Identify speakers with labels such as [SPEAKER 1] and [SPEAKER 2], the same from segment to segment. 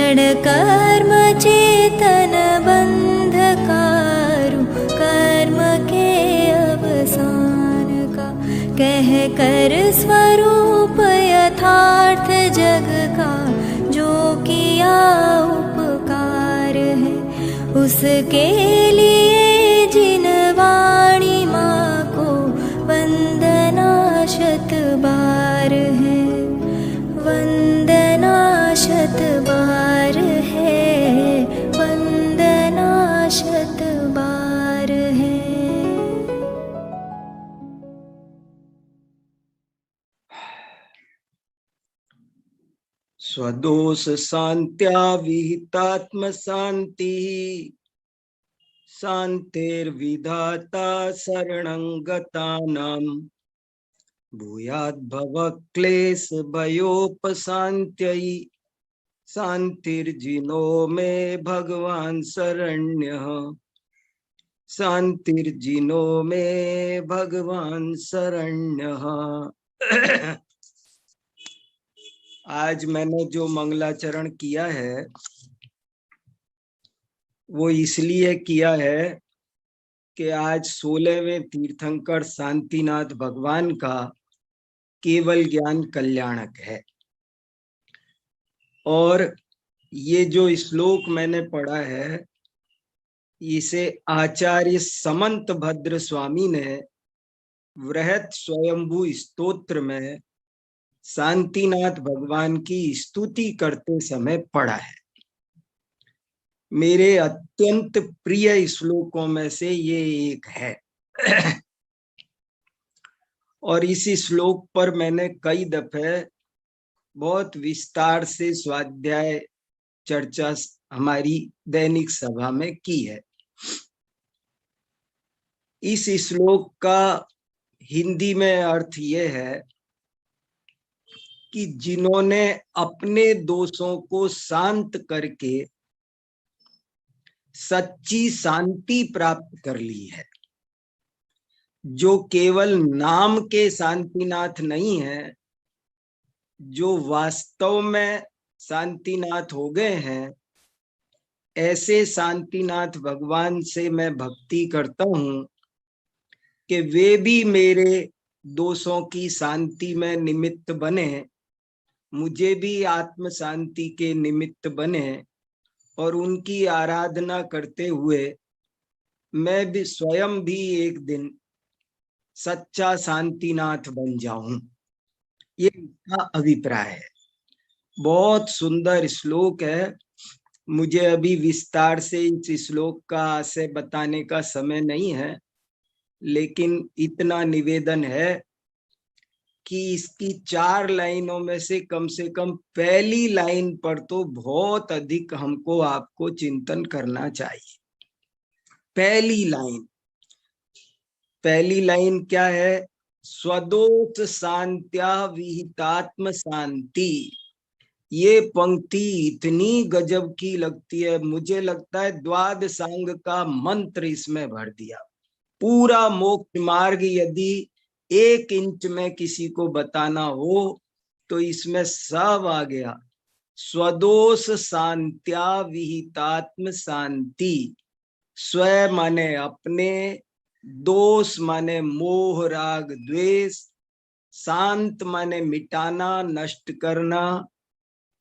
[SPEAKER 1] क्षण कर्म चेतन बंधकारु, कर्म के अवसान का कह कर स्वरूप यथार्थ जग का, जो किया उपकार है उसके लिए जिन वाणी माँ को वंदना शत बार है, वंदना शत बार है, वंदना शत बार है।
[SPEAKER 2] स्वदोष शांत्या विहितात्म शांति, शांतिर्विधाता शरणं गतानां, भूयाद् भवक्लेश भयोपशांत्यै, शांतिर्जिनो मे भगवान शरण्यः, शांतिर्जिनो मे भगवान शरण्यः। आज मैंने जो मंगलाचरण किया है वो इसलिए किया है कि आज 16वें तीर्थंकर शांतिनाथ भगवान का केवल ज्ञान कल्याणक है। और ये जो श्लोक मैंने पढ़ा है इसे आचार्य समंत भद्र स्वामी ने वृहत स्वयंभू स्तोत्र में शांतिनाथ भगवान की स्तुति करते समय पढ़ा है। मेरे अत्यंत प्रिय श्लोकों में से ये एक है। और इस श्लोक पर मैंने कई दफे बहुत विस्तार से स्वाध्याय चर्चा हमारी दैनिक सभा में की है। इस श्लोक का हिंदी में अर्थ ये है कि जिन्होंने अपने दोषों को शांत करके सच्ची शांति प्राप्त कर ली है, जो केवल नाम के शांतिनाथ नहीं है, जो वास्तव में शांतिनाथ हो गए हैं, ऐसे शांतिनाथ भगवान से मैं भक्ति करता हूं कि वे भी मेरे दोषों की शांति में निमित्त बने, मुझे भी आत्म शांति के निमित्त बने, और उनकी आराधना करते हुए मैं भी स्वयं भी एक दिन सच्चा शांतिनाथ बन जाऊं। ये इसका अभिप्राय है। बहुत सुंदर श्लोक है। मुझे अभी विस्तार से इस श्लोक का आशय बताने का समय नहीं है, लेकिन इतना निवेदन है कि इसकी 4 लाइनों में से कम पहली लाइन पर तो बहुत अधिक हमको आपको चिंतन करना चाहिए। पहली लाइन क्या है? स्वदोष शांत्या विहितात्म शांति। ये पंक्ति इतनी गजब की लगती है, मुझे लगता है द्वादशांग का मंत्र इसमें भर दिया। पूरा मोक्ष मार्ग यदि 1 इंच में किसी को बताना हो तो इसमें सब आ गया। स्वदोष शांत्या विहितात्म शांति। स्व माने अपने, दोष माने मोह राग द्वेष, शांत माने मिटाना नष्ट करना।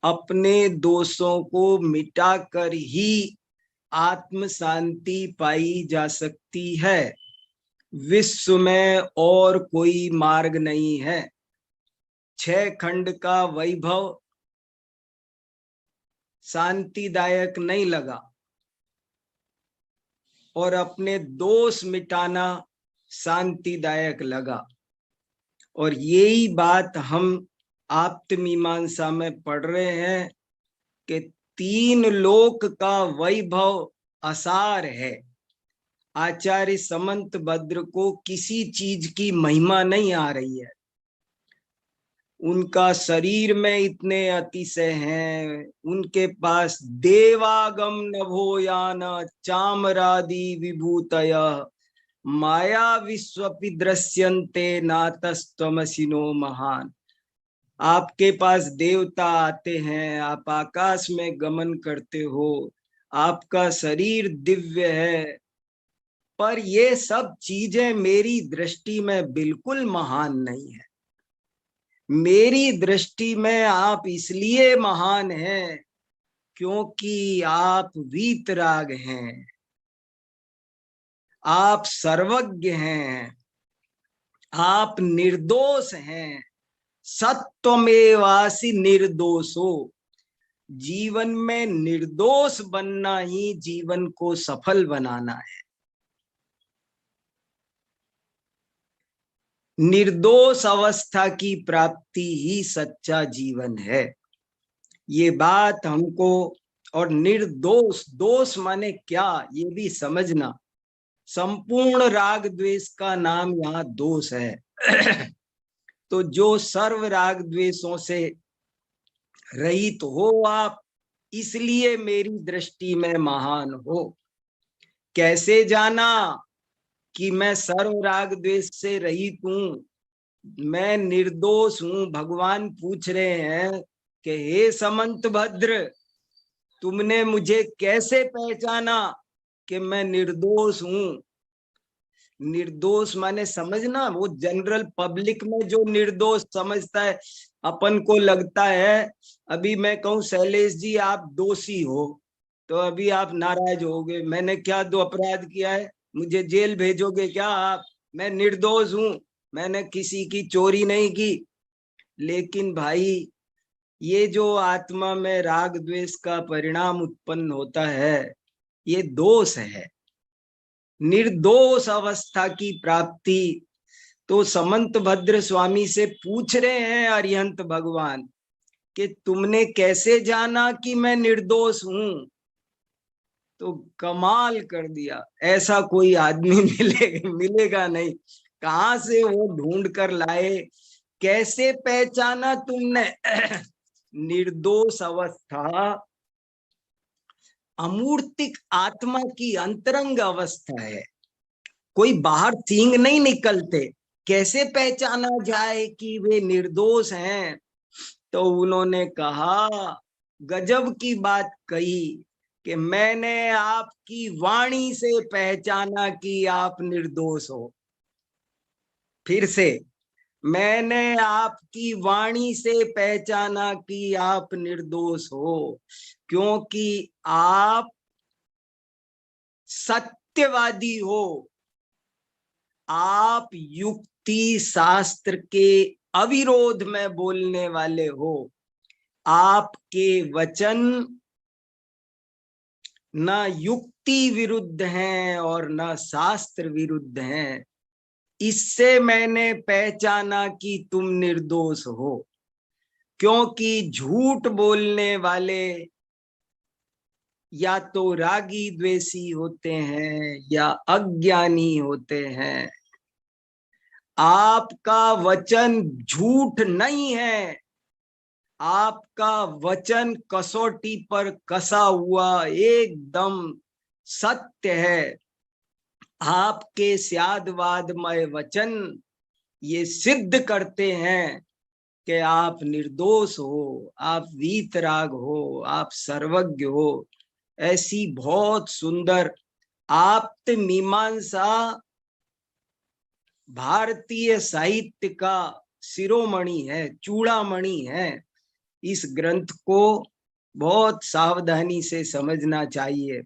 [SPEAKER 2] अपने दोषों को मिटाकर ही आत्म शांति पाई जा सकती है। विश्व में और कोई मार्ग नहीं है। 6 खंड का वैभव शांतिदायक नहीं लगा और अपने दोष मिटाना शांतिदायक लगा। और यही बात हम आप्तमीमांसा में पढ़ रहे हैं कि 3 लोक का वैभव असार है। आचार्य समंत भद्र को किसी चीज की महिमा नहीं आ रही है। उनका शरीर में इतने अतिशय हैं, उनके पास देवागम नभोयान चामरादि विभूतय माया विश्वपि दृश्यन्ते नातस्त्वमसिनो महान। आपके पास देवता आते हैं, आप आकाश में गमन करते हो, आपका शरीर दिव्य है, पर ये सब चीजें मेरी दृष्टि में बिल्कुल महान नहीं है। मेरी दृष्टि में आप इसलिए महान हैं क्योंकि आप वीतराग हैं, आप सर्वज्ञ हैं, आप निर्दोष हैं। सत्वमेवासि निर्दोषो, जीवन में निर्दोष बनना ही जीवन को सफल बनाना है। निर्दोष अवस्था की प्राप्ति ही सच्चा जीवन है। ये बात हमको, और निर्दोष, दोष माने क्या ये भी समझना। संपूर्ण राग द्वेष का नाम यहाँ दोष है। तो जो सर्व राग द्वेषों से रहित हो आप, इसलिए मेरी दृष्टि में महान हो। कैसे जाना कि मैं सर्व राग द्वेष से रहित हूँ, मैं निर्दोष हूँ? भगवान पूछ रहे हैं कि हे समंत भद्र, तुमने मुझे कैसे पहचाना कि मैं निर्दोष हूँ? निर्दोष माने समझना, वो जनरल पब्लिक में जो निर्दोष समझता है, अपन को लगता है, अभी मैं कहूँ शैलेश जी आप दोषी हो तो अभी आप नाराज होगे, मैंने क्या दो अपराध किया है, मुझे जेल भेजोगे क्या आप? मैं निर्दोष हूँ, मैंने किसी की चोरी नहीं की। लेकिन भाई, ये जो आत्मा में राग द्वेष का परिणाम उत्पन्न होता है, ये दोष है। निर्दोष अवस्था की प्राप्ति तो समंत भद्र स्वामी से पूछ रहे हैं अरिहंत भगवान कि तुमने कैसे जाना कि मैं निर्दोष हूं? तो कमाल कर दिया, ऐसा कोई आदमी मिलेगा नहीं। कहां से वो ढूंढ कर लाए? कैसे पहचाना तुमने? निर्दोष अवस्था अमूर्तिक आत्मा की अंतरंग अवस्था है, कोई बाहर सींग नहीं निकलते। कैसे पहचाना जाए कि वे निर्दोष हैं? तो उन्होंने कहा, गजब की बात कही कि मैंने आपकी वाणी से पहचाना कि आप निर्दोष हो। फिर से, मैंने आपकी वाणी से पहचाना कि आप निर्दोष हो, क्योंकि आप सत्यवादी हो, आप युक्ति शास्त्र के अविरोध में बोलने वाले हो। आपके वचन न युक्ति विरुद्ध हैं और न शास्त्र विरुद्ध हैं। इससे मैंने पहचाना कि तुम निर्दोष हो, क्योंकि झूठ बोलने वाले या तो रागी द्वेषी होते हैं या अज्ञानी होते हैं। आपका वचन झूठ नहीं है, आपका वचन कसौटी पर कसा हुआ एकदम सत्य है। आपके स्यादवादमय वचन ये सिद्ध करते हैं कि आप निर्दोष हो, आप वीतराग हो, आप सर्वज्ञ हो। ऐसी बहुत सुंदर आप्त मीमांसा भारतीय साहित्य का शिरोमणि है, चूड़ामणि है। इस ग्रंथ को बहुत सावधानी से समझना चाहिए।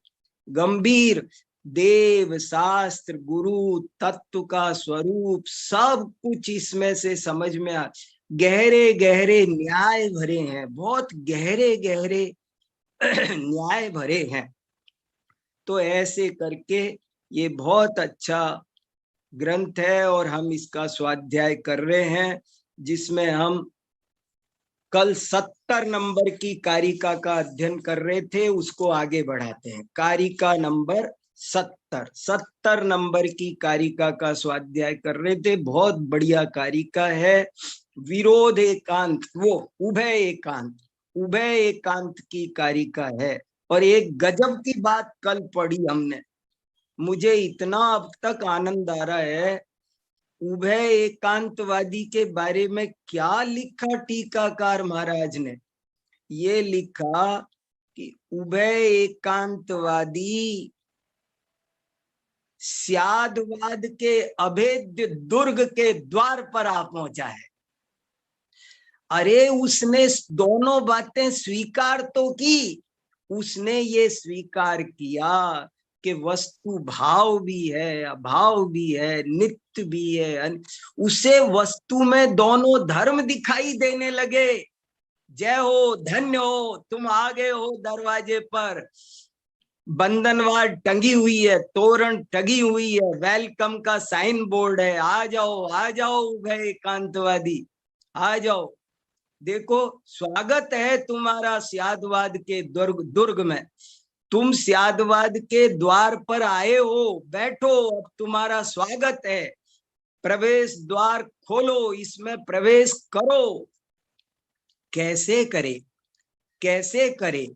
[SPEAKER 2] गंभीर देव शास्त्र गुरु तत्व का स्वरूप सब कुछ इसमें से समझ में आ, गहरे गहरे न्याय भरे हैं, बहुत गहरे गहरे न्याय भरे हैं। तो ऐसे करके ये बहुत अच्छा ग्रंथ है और हम इसका स्वाध्याय कर रहे हैं, जिसमें हम कल 70 नंबर की कारिका का अध्ययन कर रहे थे, उसको आगे बढ़ाते हैं। कारिका नंबर 70 नंबर की कारिका का स्वाध्याय कर रहे थे। बहुत बढ़िया कारिका है। विरोध एकांत, वो उभय एकांत की कारिका है। और एक गजब की बात कल पढ़ी हमने, मुझे इतना अब तक आनंद आ रहा है उभय एकांतवादी के बारे में क्या लिखा टीकाकार महाराज ने? ये लिखा कि उभय एकांतवादी स्यादवाद के अभेद्य दुर्ग के द्वार पर आ पहुंचा है। अरे उसने दोनों बातें स्वीकार तो की, उसने ये स्वीकार किया कि वस्तु भाव भी है, अभाव भी है, नित्य भी है। उसे वस्तु में दोनों धर्म दिखाई देने लगे। जय हो, धन्य हो, तुम आ गए हो दरवाजे पर, बंधनवार टंगी हुई है, तोरण टंगी हुई है, वेलकम का साइन बोर्ड है, आ जाओ उभय एकांतवादी, आ जाओ। देखो, स्वागत है तुम्हारा स्यादवाद के दुर्ग में। तुम स्यादवाद के द्वार पर आए हो, बैठो, अब तुम्हारा स्वागत है। प्रवेश द्वार खोलो, इसमें प्रवेश करो। कैसे करे, कैसे करे?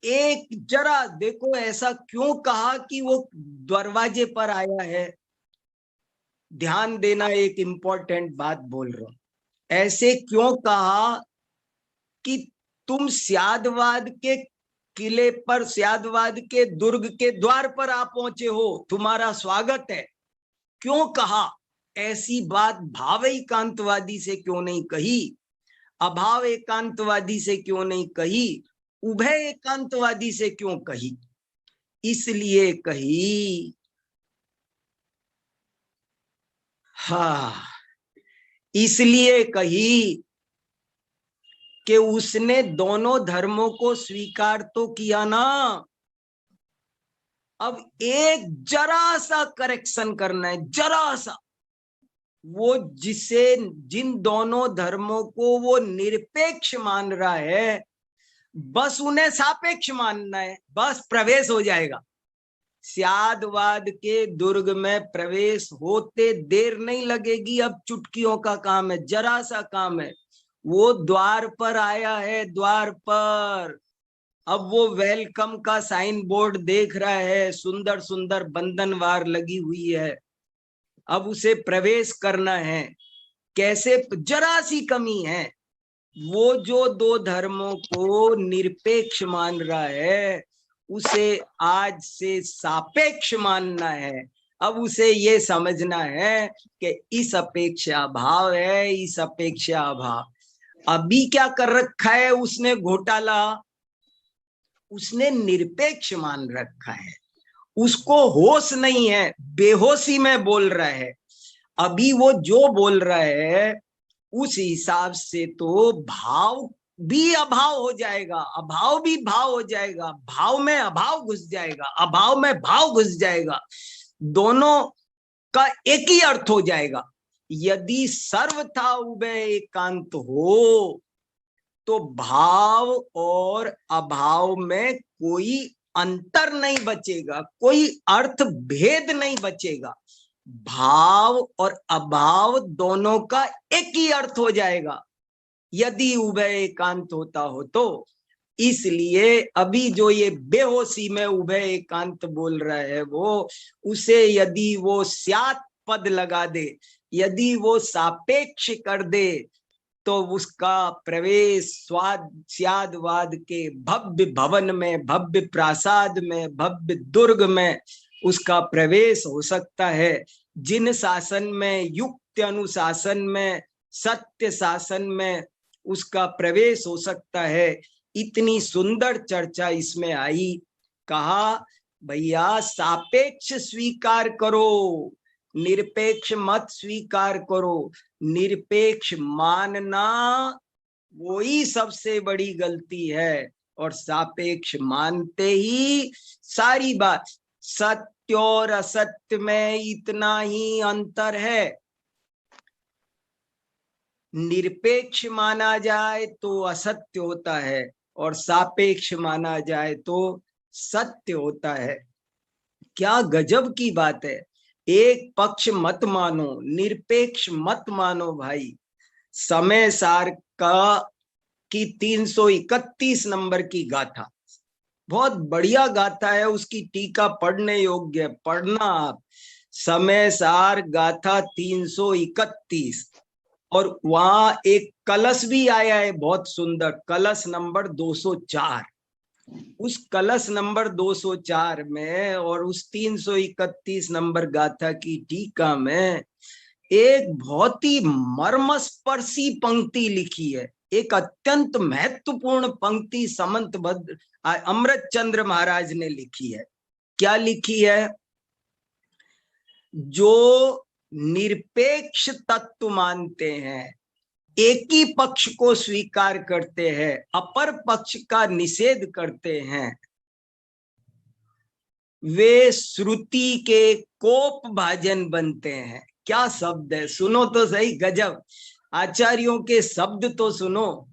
[SPEAKER 2] एक जरा देखो, ऐसा क्यों कहा कि वो दरवाजे पर आया है? ध्यान देना, एक इंपॉर्टेंट बात बोल रहा हूं। ऐसे क्यों कहा कि तुम स्यादवाद के किले पर, स्यादवाद के दुर्ग के द्वार पर आ पहुंचे हो, तुम्हारा स्वागत है? क्यों कहा? ऐसी बात भाव एकांतवादी से क्यों नहीं कही? अभाव एकांतवादी से क्यों नहीं कही? उभय एकांतवादी से क्यों कही? इसलिए कही, हाँ, इसलिए कही कि उसने दोनों धर्मों को स्वीकार तो किया ना। अब एक जरा सा करेक्शन करना है, जरा सा। वो जिन दोनों धर्मों को वो निरपेक्ष मान रहा है, बस उन्हें सापेक्ष मानना है, बस प्रवेश हो जाएगा। स्यादवाद के दुर्ग में प्रवेश होते देर नहीं लगेगी। अब चुटकियों का काम है, जरा सा काम है। वो द्वार पर आया है, द्वार पर। अब वो वेलकम का साइन बोर्ड देख रहा है, सुंदर सुंदर बंधनवार लगी हुई है। अब उसे प्रवेश करना है। कैसे? जरा सी कमी है। वो जो दो धर्मों को निरपेक्ष मान रहा है, उसे आज से सापेक्ष मानना है। अब उसे ये समझना है कि इस अपेक्षा भाव है, इस अपेक्षा अभाव। अभी क्या कर रखा है उसने घोटाला? उसने निरपेक्ष मान रखा है। उसको होश नहीं है, बेहोशी में बोल रहा है। अभी वो जो बोल रहा है उस हिसाब से तो भाव भी अभाव हो जाएगा, अभाव भी भाव हो जाएगा, भाव में अभाव घुस जाएगा, अभाव में भाव घुस जाएगा, दोनों का एक ही अर्थ हो जाएगा। यदि सर्वथा उभय एकांत हो तो भाव और अभाव में कोई अंतर नहीं बचेगा, कोई अर्थ भेद नहीं बचेगा। भाव और अभाव दोनों का एक ही अर्थ हो जाएगा यदि उभय एकांत होता हो तो। इसलिए अभी जो ये बेहोशी में उभय एकांत बोल रहा है, वो उसे यदि वो स्यात् पद लगा दे, यदि वो सापेक्ष कर दे, तो उसका प्रवेश स्यादवाद के भव्य भवन में, भव्य प्रासाद में, भव्य दुर्ग में उसका प्रवेश हो सकता है। जिन शासन में, युक्त अनुशासन में, सत्य शासन में उसका प्रवेश हो सकता है। इतनी सुंदर चर्चा इसमें आई। कहा भैया सापेक्ष स्वीकार करो, निरपेक्ष मत स्वीकार करो। निरपेक्ष मानना वही सबसे बड़ी गलती है, और सापेक्ष मानते ही सारी बात। सत्य और असत्य में इतना ही अंतर है। निरपेक्ष माना जाए तो असत्य होता है, और सापेक्ष माना जाए तो सत्य होता है। क्या गजब की बात है। एक पक्ष मत मानो, निरपेक्ष मत मानो भाई। समय सार का की 331 नंबर की गाथा, बहुत बढ़िया गाथा है, उसकी टीका पढ़ने योग्य है, पढ़ना आप। समय सार गाथा 331 और वहां एक कलश भी आया है, बहुत सुंदर, कलश नंबर 204। उस कलश नंबर 204 में और उस 331 नंबर गाथा की टीका में एक बहुत ही मर्मस्पर्शी पंक्ति लिखी है, एक अत्यंत महत्वपूर्ण पंक्ति समंत भद्र अमृत चंद्र महाराज ने लिखी है। क्या लिखी है? जो निरपेक्ष तत्व मानते हैं, एक ही पक्ष को स्वीकार करते हैं, अपर पक्ष का निषेध करते हैं, वे श्रुति के कोप भाजन बनते हैं। क्या शब्द है, सुनो तो सही, गजब। आचार्यों के शब्द तो सुनो,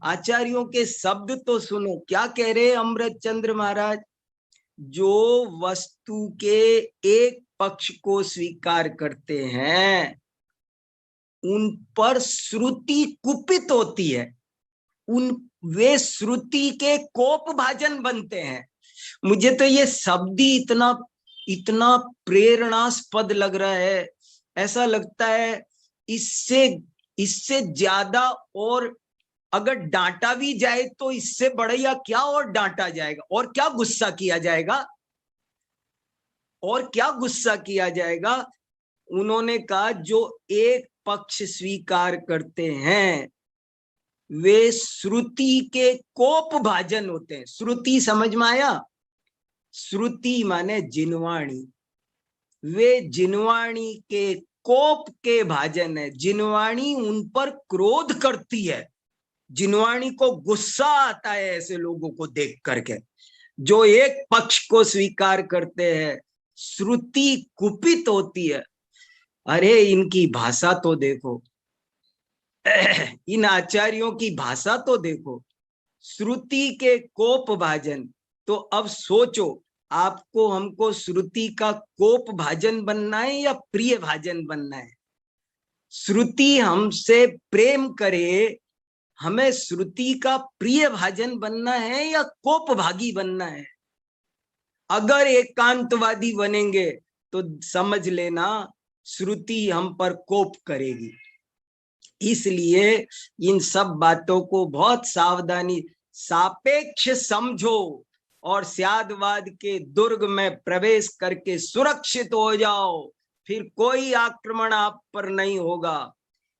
[SPEAKER 2] आचार्यों के शब्द तो सुनो। क्या कह रहे अमृत चंद्र महाराज? जो वस्तु के एक पक्ष को स्वीकार करते हैं उन पर श्रुति कुपित होती है, वे श्रुति के कोप भाजन बनते हैं। मुझे तो ये शब्द ही इतना प्रेरणास्पद लग रहा है। ऐसा लगता है इससे ज्यादा और अगर डांटा भी जाए तो इससे बढ़िया क्या और डांटा जाएगा, और क्या गुस्सा किया जाएगा, और क्या गुस्सा किया जाएगा। उन्होंने कहा जो एक पक्ष स्वीकार करते हैं वे श्रुति के कोप भाजन होते हैं। श्रुति समझ में आया? श्रुति माने जिनवाणी, वे जिनवाणी के कोप के भाजन है। जिनवाणी उन पर क्रोध करती है, जिनवाणी को गुस्सा आता है ऐसे लोगों को देख करके। जो एक पक्ष को स्वीकार करते हैं श्रुति कुपित होती है। अरे इनकी भाषा तो देखो, इन आचार्यों की भाषा तो देखो, श्रुति के कोप भाजन। तो अब सोचो, आपको हमको श्रुति का कोप भाजन बनना है या प्रिय भाजन बनना है? श्रुति हमसे प्रेम करे, हमें श्रुति का प्रिय भाजन बनना है या कोप भागी बनना है? अगर एकांतवादी बनेंगे तो समझ लेना श्रुति हम पर कोप करेगी। इसलिए इन सब बातों को बहुत सावधानी, सापेक्ष समझो और स्यादवाद के दुर्ग में प्रवेश करके सुरक्षित हो जाओ, फिर कोई आक्रमण आप पर नहीं होगा।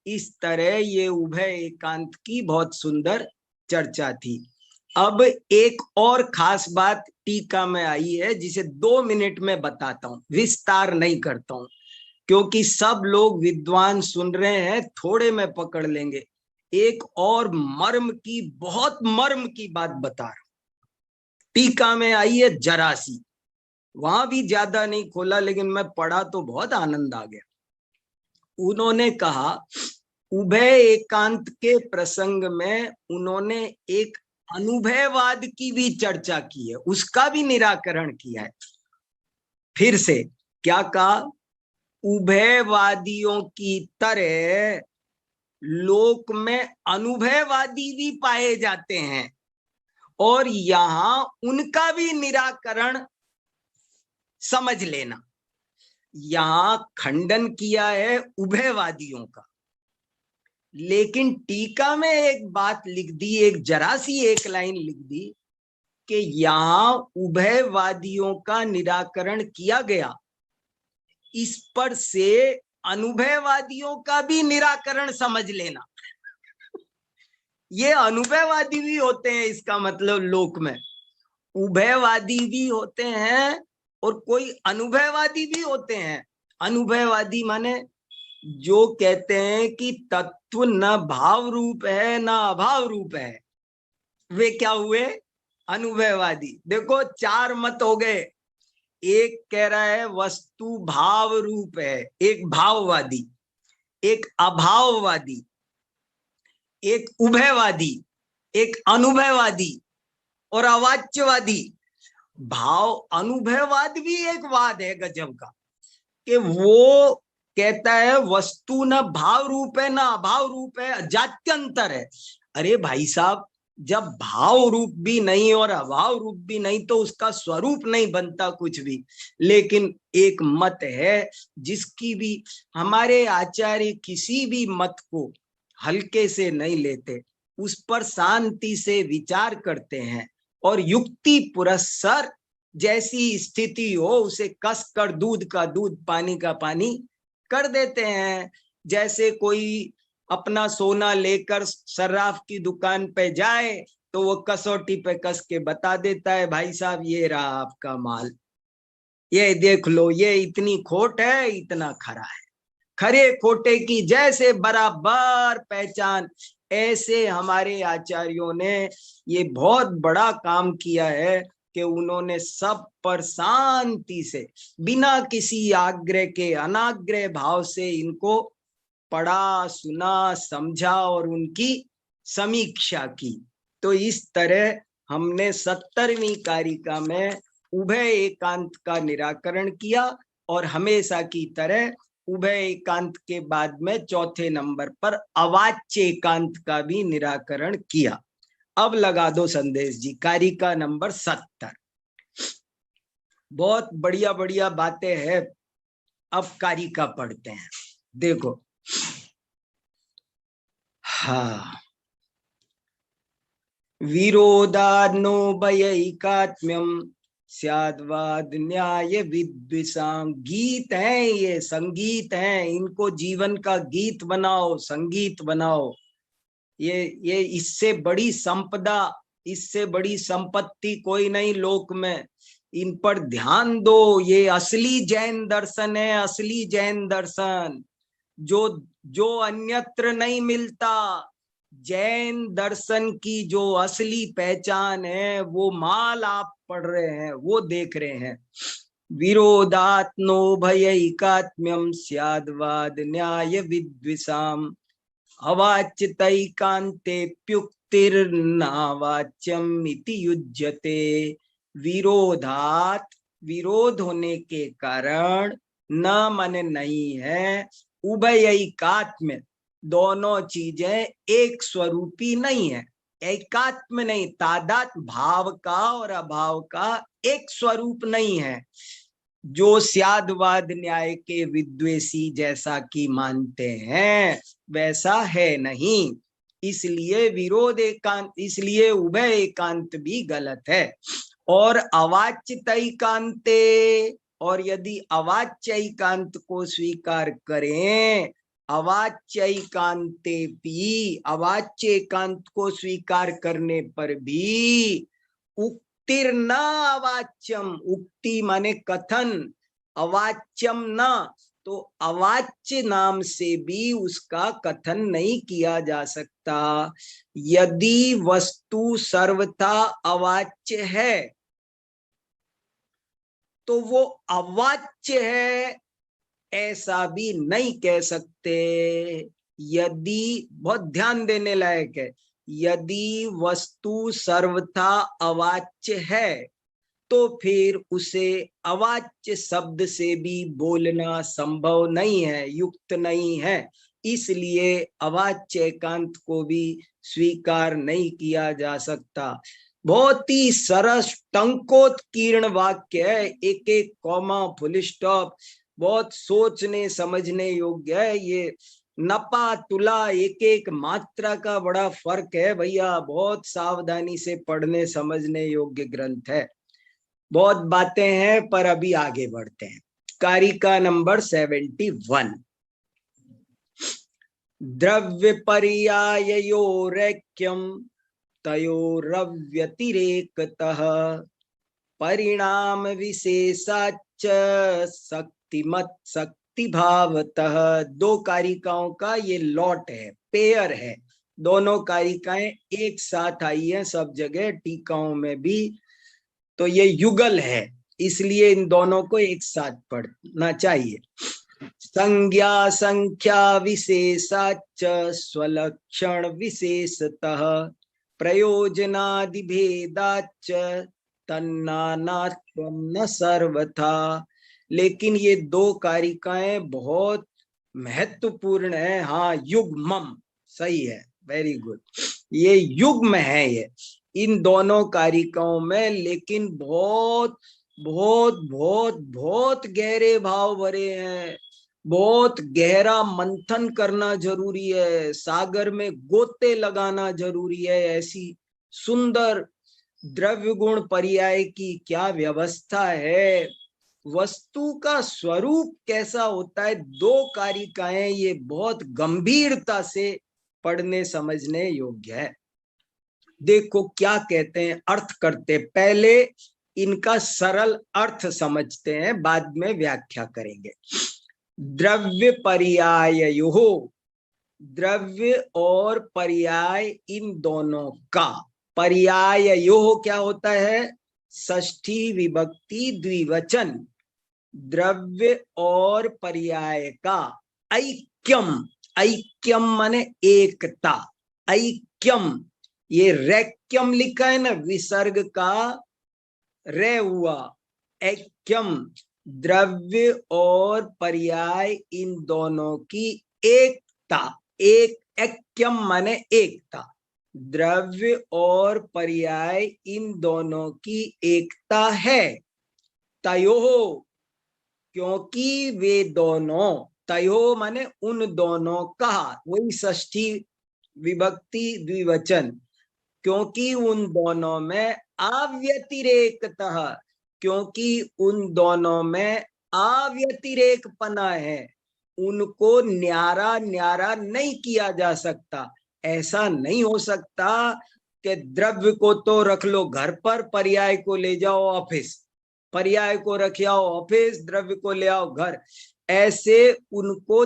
[SPEAKER 2] इस तरह ये उभय एकांत की बहुत सुंदर चर्चा थी। अब एक और खास बात टीका में आई है जिसे 2 मिनट में बताता हूं, विस्तार नहीं करता हूं क्योंकि सब लोग विद्वान सुन रहे हैं, थोड़े में पकड़ लेंगे। एक और मर्म की, बहुत मर्म की बात बता रहा हूं। टीका में आई है जरासी, वहां भी ज्यादा नहीं खोला लेकिन मैं पढ़ा तो बहुत आनंद आ गया। उन्होंने कहा उभय एकांत के प्रसंग में उन्होंने एक अनुभववाद की भी चर्चा की है, उसका भी निराकरण किया है। फिर से क्या कहा? उभयवादियों की तरह लोक में अनुभववादी भी पाए जाते हैं और यहां उनका भी निराकरण समझ लेना। यहां खंडन किया है उभयवादियों का, लेकिन टीका में एक बात लिख दी, एक जरा सी एक लाइन लिख दी कि यहां उभयवादियों का निराकरण किया गया, इस पर से अनुभववादियों का भी निराकरण समझ लेना। ये अनुभववादी भी होते हैं, इसका मतलब लोक में उभयवादी भी होते हैं और कोई अनुभववादी भी होते हैं। अनुभववादी माने जो कहते हैं कि तत्व न भाव रूप है न अभाव रूप है, वे क्या हुए? अनुभववादी। देखो 4 मत हो गए, एक कह रहा है वस्तु भाव रूप है, एक भाववादी, एक अभाववादी, एक उभयवादी, एक अनुभववादी और अवाच्यवादी। भाव अनुभववाद भी एक वाद है गजब का, कि वो कहता है वस्तु न भाव रूप है न अभाव रूप है, जात्यंतर है। अरे भाई साहब, जब भाव रूप भी नहीं और अभाव रूप भी नहीं तो उसका स्वरूप नहीं बनता कुछ भी। लेकिन एक मत है जिसकी भी हमारे आचार्य किसी भी मत को हल्के से नहीं लेते, उस पर शांति से विचार करते हैं और युक्ति पुरस्सर जैसी स्थिति हो उसे कस कर दूध का दूध पानी का पानी कर देते हैं। जैसे कोई अपना सोना लेकर सर्राफ की दुकान पे जाए तो वो कसौटी पे कस के बता देता है, भाई साहब ये रहा आपका माल, ये देख लो, ये इतनी खोट है, इतना खरा है। खरे खोटे की जैसे बराबर पहचान, ऐसे हमारे आचार्यों ने ये बहुत बड़ा काम किया है कि उन्होंने सब पर शांति से बिना किसी आग्रह के अनाग्रह भाव से इनको पढ़ा, सुना, समझा और उनकी समीक्षा की। तो इस तरह हमने 70वीं कारिका में उभय एकांत का निराकरण किया और हमेशा की तरह उभय एकांत के बाद में चौथे नंबर पर अवाच्य एकांत का भी निराकरण किया। अब लगा दो संदेश जी, कारिका नंबर 70। बहुत बढ़िया बढ़िया बातें हैं। अब कारिका पढ़ते हैं, देखो। हाँ, विरोधानो भयैकात्म्यम स्याद्वाद न्याय विद्विषाम। गीत है, ये संगीत है, इनको जीवन का गीत बनाओ, संगीत बनाओ। ये इससे बड़ी संपदा, इससे बड़ी संपत्ति कोई नहीं लोक में। इन पर ध्यान दो, ये असली जैन दर्शन है, असली जैन दर्शन जो अन्यत्र नहीं मिलता। जैन दर्शन की जो असली पहचान है वो माल आप पढ़ रहे हैं, वो देख रहे हैं। विरोधात्नो भयैकात्म्यम स्याद्वाद न्याय विद्विषाम अवाच्यतैकान्तेप्युक्तिर्नावाच्यम इति युज्यते। विरोधात, विरोध होने के कारण, न मन नहीं है, उभयैकात्म्य, दोनों चीजें एक स्वरूपी नहीं है। एकात्म नहीं, तादात भाव का और अभाव का एक स्वरूप नहीं है, जो स्याद्वाद न्याय के विद्वेषी जैसा कि मानते हैं वैसा है नहीं। इसलिए विरोध एकांत, इसलिए उभय एकांत भी गलत है। और अवाच्य एकांते, और यदि अवाच्य एकांत को स्वीकार करें, अवाच्य एकांते भी, अवाच्य एकांत को स्वीकार करने पर भी उक्तिर्न अवाच्यम, उक्ति माने कथन, अवाच्यम न, तो अवाच्य नाम से भी उसका कथन नहीं किया जा सकता। यदि वस्तु सर्वथा अवाच्य है तो वो अवाच्य है ऐसा भी नहीं कह सकते। यदि, बहुत ध्यान देने लायक है, यदि वस्तु सर्वथा अवाच्य है तो फिर उसे अवाच्य शब्द से भी बोलना संभव नहीं है, युक्त नहीं है। इसलिए अवाच्य एकांत को भी स्वीकार नहीं किया जा सकता। बहुत ही सरस टंकोत्कीर्ण वाक्य है, एक एक कॉमा फुल स्टॉप बहुत सोचने समझने योग्य है। ये नपा तुला एक एक मात्रा का बड़ा फर्क है भैया, बहुत सावधानी से पढ़ने समझने योग्य ग्रंथ है। बहुत बातें हैं पर अभी आगे बढ़ते हैं। कारिका नंबर 71। द्रव्य पर्यायोरैक्यम तयोरव्यतिरेकतः परिणाम विशेषाच्च शक्तिमत शक्ति भावतः। दो कारिकाओं का ये लॉट है, पेयर है। दोनों कारिकाएं एक साथ आई है सब जगह, टीकाओं में भी, तो ये युगल है, इसलिए इन दोनों को एक साथ पढ़ना चाहिए। संज्ञा संख्या विशेषाच्च स्वलक्षण विशेषतः प्रयोजनादि भेदाच्च तन्नानात्वं न सर्वथा। लेकिन ये दो कारिकाएं बहुत महत्वपूर्ण है। हाँ, युग्मम सही है, वेरी गुड। ये युग्म है ये इन दोनों कारिकाओं में, लेकिन बहुत बहुत बहुत बहुत गहरे भाव भरे हैं। बहुत गहरा मंथन करना जरूरी है, सागर में गोते लगाना जरूरी है। ऐसी सुंदर द्रव्य गुण पर्याय की क्या व्यवस्था है, वस्तु का स्वरूप कैसा होता है, दो कारिकाएं ये बहुत गंभीरता से पढ़ने समझने योग्य है। देखो क्या कहते हैं, अर्थ करते, पहले इनका सरल अर्थ समझते हैं, बाद में व्याख्या करेंगे। द्रव्य पर्याययोः, द्रव्य और पर्याय इन दोनों का, पर्याययोः क्या होता है, षष्ठी विभक्ति द्विवचन, द्रव्य और पर्याय का ऐक्यम, ऐक्यम माने एकता, ऐक्यम, ये रैक्यम लिखा है ना, विसर्ग का रे हुआ, ऐक्यम, द्रव्य और पर्याय इन दोनों की एकता, एक ऐक्यम माने एकता, द्रव्य और पर्याय इन दोनों की एकता है। तयोः, क्योंकि वे दोनों, तयोः माने उन दोनों का, वही षष्ठी विभक्ति द्विवचन, क्योंकि उन दोनों में अव्यतिरेकतः, क्योंकि उन दोनों में अव्यतिरेकपना है, उनको न्यारा न्यारा नहीं किया जा सकता। ऐसा नहीं हो सकता कि द्रव्य को तो रख लो घर पर, पर्याय को ले जाओ ऑफिस, पर्याय को रख आओ ऑफिस, द्रव्य को ले आओ घर, ऐसे उनको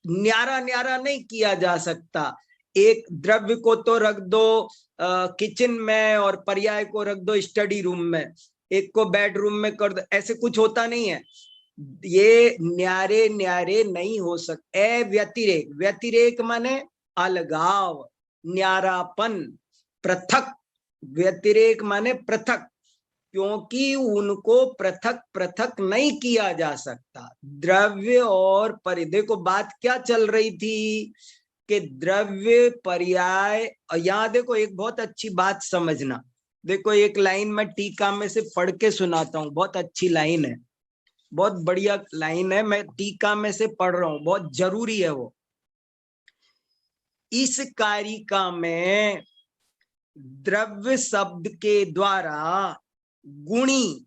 [SPEAKER 2] न्यारा न्यारा नहीं किया जा सकता। एक द्रव्य को तो रख दो किचन में और पर्याय को रख दो स्टडी रूम में, एक को बेडरूम में कर दो, ऐसे कुछ होता नहीं है। ये न्यारे न्यारे नहीं हो सकते। व्यतिरेक, व्यतिरेक माने अलगाव, न्यारापन, पृथक, व्यतिरेक माने पृथक, क्योंकि उनको पृथक पृथक नहीं किया जा सकता। द्रव्य और पर्याय, देखो बात क्या चल रही थी कि द्रव्य पर्याय, यहाँ देखो एक बहुत अच्छी बात समझना, देखो एक लाइन में टीका में से पढ़ के सुनाता हूँ, बहुत अच्छी लाइन है, बहुत बढ़िया लाइन है, मैं टीका में से पढ़ रहा हूँ, बहुत जरूरी है वो। इस कारिका में द्रव्य शब्द के द्वारा गुणी,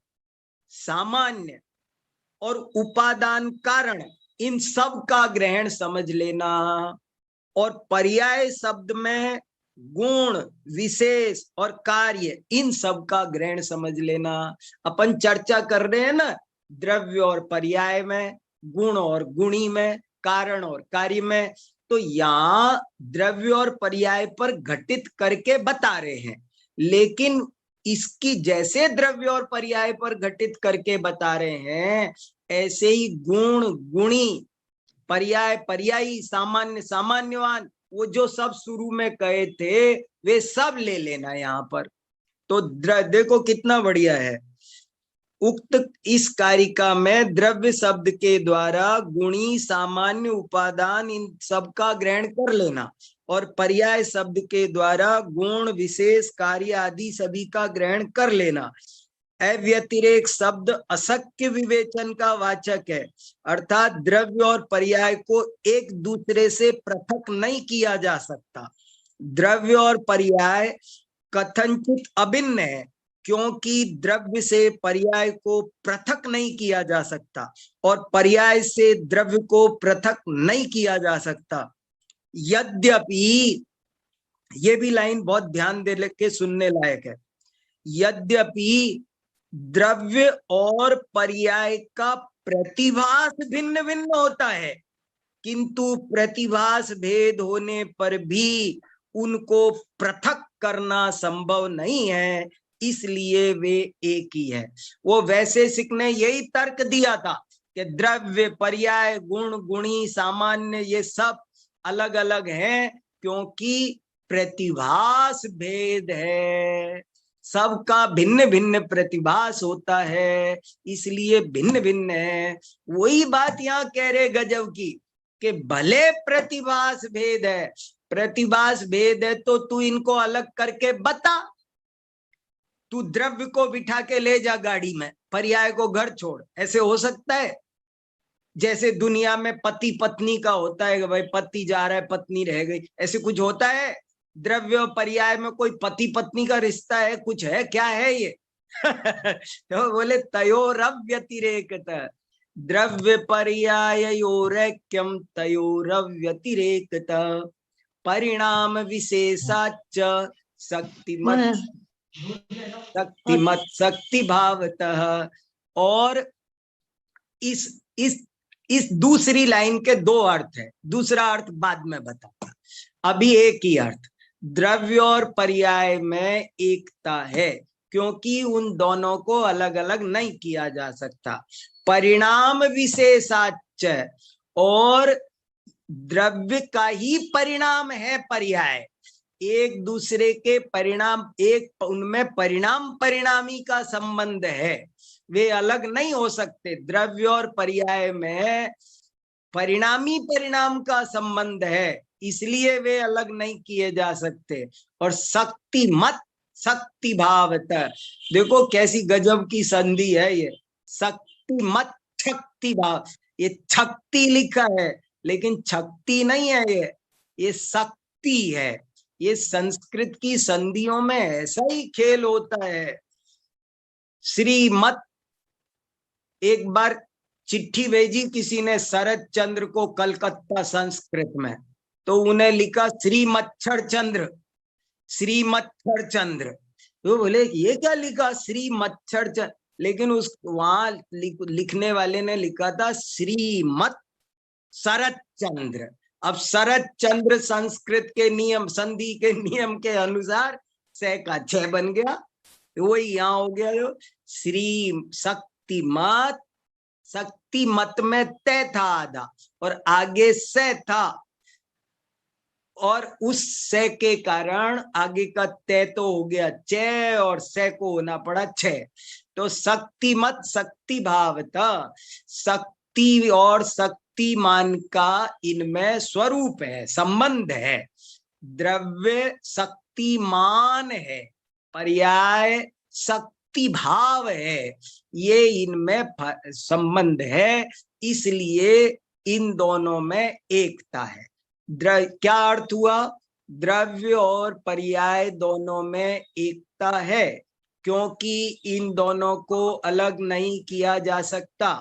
[SPEAKER 2] सामान्य और उपादान कारण, इन सब का ग्रहण समझ लेना, और पर्याय शब्द में गुण, विशेष और कार्य, इन सब का ग्रहण समझ लेना। अपन चर्चा कर रहे हैं ना, द्रव्य और पर्याय में, गुण और गुणी में, कारण और कार्य में, तो यहाँ द्रव्य और पर्याय पर घटित करके बता रहे हैं, लेकिन इसकी जैसे द्रव्य और पर्याय पर घटित करके बता रहे हैं, ऐसे ही गुण, गुणी, पर्याय, पर्यायी, सामान्य, सामान्यवान, वो जो सब शुरू में कहे थे वे सब ले लेना यहाँ पर। तो देखो कितना बढ़िया है। उक्त इस कारिका में द्रव्य शब्द के द्वारा गुणी, सामान्य, उपादान, इन सब का ग्रहण कर लेना, और पर्याय शब्द के द्वारा गुण, विशेष, कार्य आदि सभी का ग्रहण कर लेना। अव्यतिरेक शब्द अशक्य विवेचन का वाचक है, अर्थात द्रव्य और पर्याय को एक दूसरे से पृथक नहीं किया जा सकता। द्रव्य और पर्याय कथनचित अभिन्न है, क्योंकि द्रव्य से पर्याय को पृथक नहीं किया जा सकता और पर्याय से द्रव्य को पृथक नहीं किया जा सकता। यद्यपि, ये भी लाइन बहुत ध्यान दे के सुनने लायक है, यद्यपि द्रव्य और पर्याय का प्रतिभास भिन्न भिन्न होता है, किंतु प्रतिभास भेद होने पर भी उनको पृथक करना संभव नहीं है, इसलिए वे एक ही है। वो वैशेषिक ने यही तर्क दिया था कि द्रव्य, पर्याय, गुण, गुणी, सामान्य ये सब अलग अलग हैं, क्योंकि प्रतिभास भेद है, सबका भिन्न भिन्न प्रतिभास होता है, इसलिए भिन्न भिन्न है। वही बात यहाँ कह रहे गजब की कि भले प्रतिभास भेद है, प्रतिभास भेद है तो तू इनको अलग करके बता। तू द्रव्य को बिठा के ले जा गाड़ी में, पर्याय को घर छोड़, ऐसे हो सकता है? जैसे दुनिया में पति पत्नी का होता है कि भाई पति जा रहा है पत्नी रह गई, ऐसे कुछ होता है? द्रव्य और पर्याय में कोई पति पत्नी का रिश्ता है, कुछ है, क्या है ये? तो बोले तयोरव्यतिरेकतः द्रव्य पर्याययोरैक्यम तयोरव्यतिरेकतः परिणाम विशेषाच्च शक्तिमत् शक्ति भावतः। और इस दूसरी लाइन के दो अर्थ है, दूसरा अर्थ बाद में बताऊंगा, अभी एक ही अर्थ। द्रव्य और पर्याय में एकता है क्योंकि उन दोनों को अलग अलग नहीं किया जा सकता। परिणाम विशेषाच्च, और द्रव्य का ही परिणाम है पर्याय, एक दूसरे के परिणाम, एक उनमें परिणाम परिणामी का संबंध है, वे अलग नहीं हो सकते। द्रव्य और पर्याय में परिणामी परिणाम का संबंध है, इसलिए वे अलग नहीं किए जा सकते। और शक्ति मत शक्ति भावतः, देखो कैसी गजब की संधि है ये, शक्ति मत शक्ति भाव। ये शक्ति लिखा है लेकिन शक्ति नहीं है, ये शक्ति है। ये संस्कृत की संधियों में ऐसा ही खेल होता है। श्रीमत, एक बार चिट्ठी भेजी किसी ने शरद चंद्र को कलकत्ता संस्कृत में, तो उन्हें लिखा श्रीमच्छर चंद्र, श्रीमच्छर चंद्र। तो बोले ये क्या लिखा श्रीमच्छर चंद्र, लेकिन उस वहां लिखने वाले ने लिखा था श्रीमत शरद चंद्र। अब शरद चंद्र संस्कृत के नियम, संधि के नियम के अनुसार से का छह बन गया, तो वही यहाँ हो गया जो श्री शक्तिमत, शक्तिमत में तय था आधा और आगे से था, और उस से के कारण आगे का तय तो हो गया चे और से को होना पड़ा छह। तो शक्तिमत शक्ति भाव था, शक्ति और शक्तिमान का इनमें स्वरूप है, संबंध है। द्रव्य शक्तिमान है, पर्याय शक्ति भाव है, ये इनमें संबंध है, इसलिए इन दोनों में एकता है। क्या अर्थ हुआ? द्रव्य और पर्याय दोनों में एकता है क्योंकि इन दोनों को अलग नहीं किया जा सकता,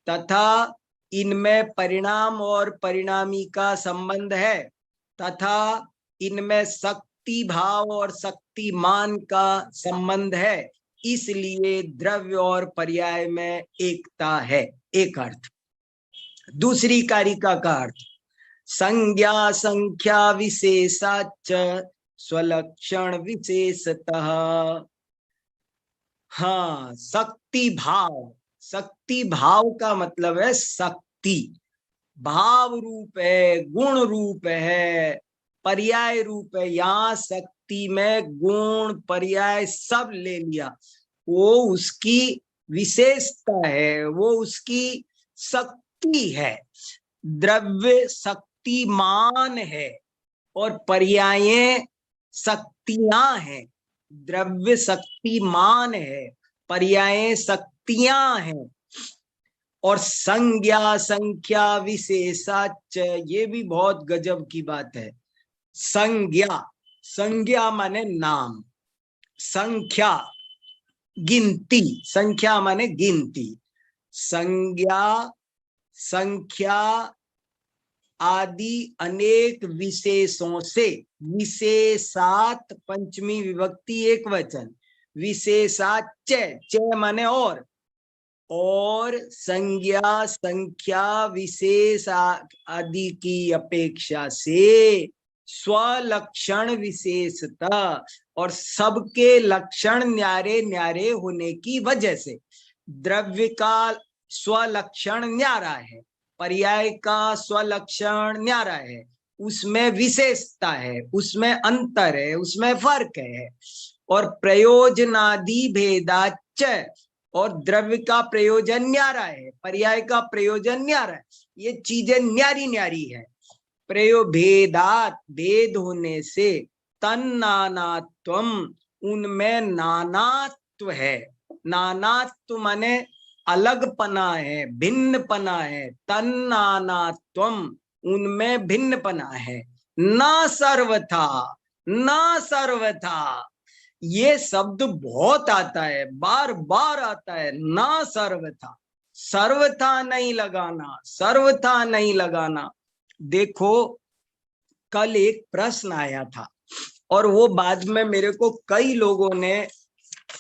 [SPEAKER 2] तथा इनमें परिणाम और परिणामी का संबंध है, तथा इनमें शक्ति भाव और शक्तिमान का संबंध है, इसलिए द्रव्य और पर्याय में एकता है। एक अर्थ। दूसरी कारिका का अर्थ, संज्ञा संख्या विशेषाच्च स्वलक्षण विशेषतः। हाँ, शक्ति भाव, शक्ति भाव का मतलब है शक्ति भाव रूप है, गुण रूप है, पर्याय रूप है। यहाँ शक्ति में गुण पर्याय सब ले लिया, वो उसकी विशेषता है, वो उसकी शक्ति है। द्रव्य शक्तिमान है और पर्याय शक्तियां हैं। द्रव्य शक्तिमान है, पर्याय शक्तियां हैं। और संज्ञा संख्या विशेषाच्च, ये भी बहुत गजब की बात है। संज्ञा, संज्ञा माने नाम, संख्या गिनती, संख्या माने गिनती, संज्ञा संख्या आदि अनेक विशेषों से, विशेषात पंचमी विभक्ति एक वचन, विशेषाच्च, च माने और संज्ञा संख्या विशेष आदि की अपेक्षा से स्वलक्षण विशेषता और सबके लक्षण न्यारे न्यारे होने की वजह से, द्रव्य का स्वलक्षण न्यारा है, पर्याय का स्वलक्षण न्यारा है, उसमें विशेषता है, उसमें अंतर है, उसमें फर्क है। और प्रयोजनादि भेदाच्च, और द्रव्य का प्रयोजन न्यारा है, पर्याय का प्रयोजन न्यारा है, ये चीजें न्यारी न्यारी है। प्रयोभेदात, भेद होने से, तन्नानात्वम, उनमें नानात्व है। नानात्व माने अलग पना है, भिन्न पना है। तन्नानात्वम, उनमें भिन्न पना है। न सर्वथा, न सर्वथा, ये शब्द बहुत आता है, बार बार आता है। न सर्वथा, सर्वथा नहीं लगाना, सर्वथा नहीं लगाना। देखो कल एक प्रश्न आया था और वो बाद में मेरे को कई लोगों ने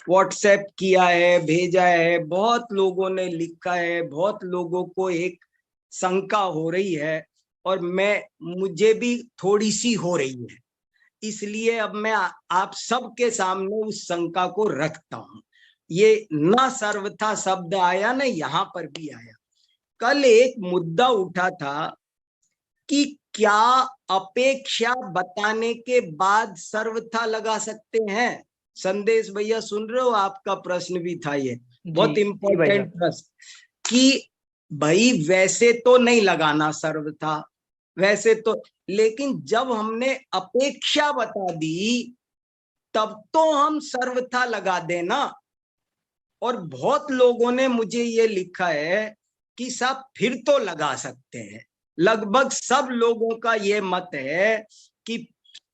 [SPEAKER 2] व्हाट्सएप किया है, भेजा है, बहुत लोगों ने लिखा है, बहुत लोगों को एक शंका हो रही है और मुझे भी थोड़ी सी हो रही है। इसलिए अब मैं आप सबके सामने उस शंका को रखता हूं। ये न सर्वथा शब्द आया ना, यहां पर भी आया। कल एक मुद्दा उठा था कि क्या अपेक्षा बताने के बाद सर्वथा लगा सकते हैं? संदेश भैया सुन रहे हो? आपका प्रश्न भी था ये, बहुत इंपॉर्टेंट प्रश्न कि भाई वैसे तो नहीं लगाना सर्वथा, वैसे तो, लेकिन जब हमने अपेक्षा बता दी तब तो हम सर्वथा लगा देना। और बहुत लोगों ने मुझे ये लिखा है कि साहब फिर तो लगा सकते हैं। लगभग सब लोगों का ये मत है कि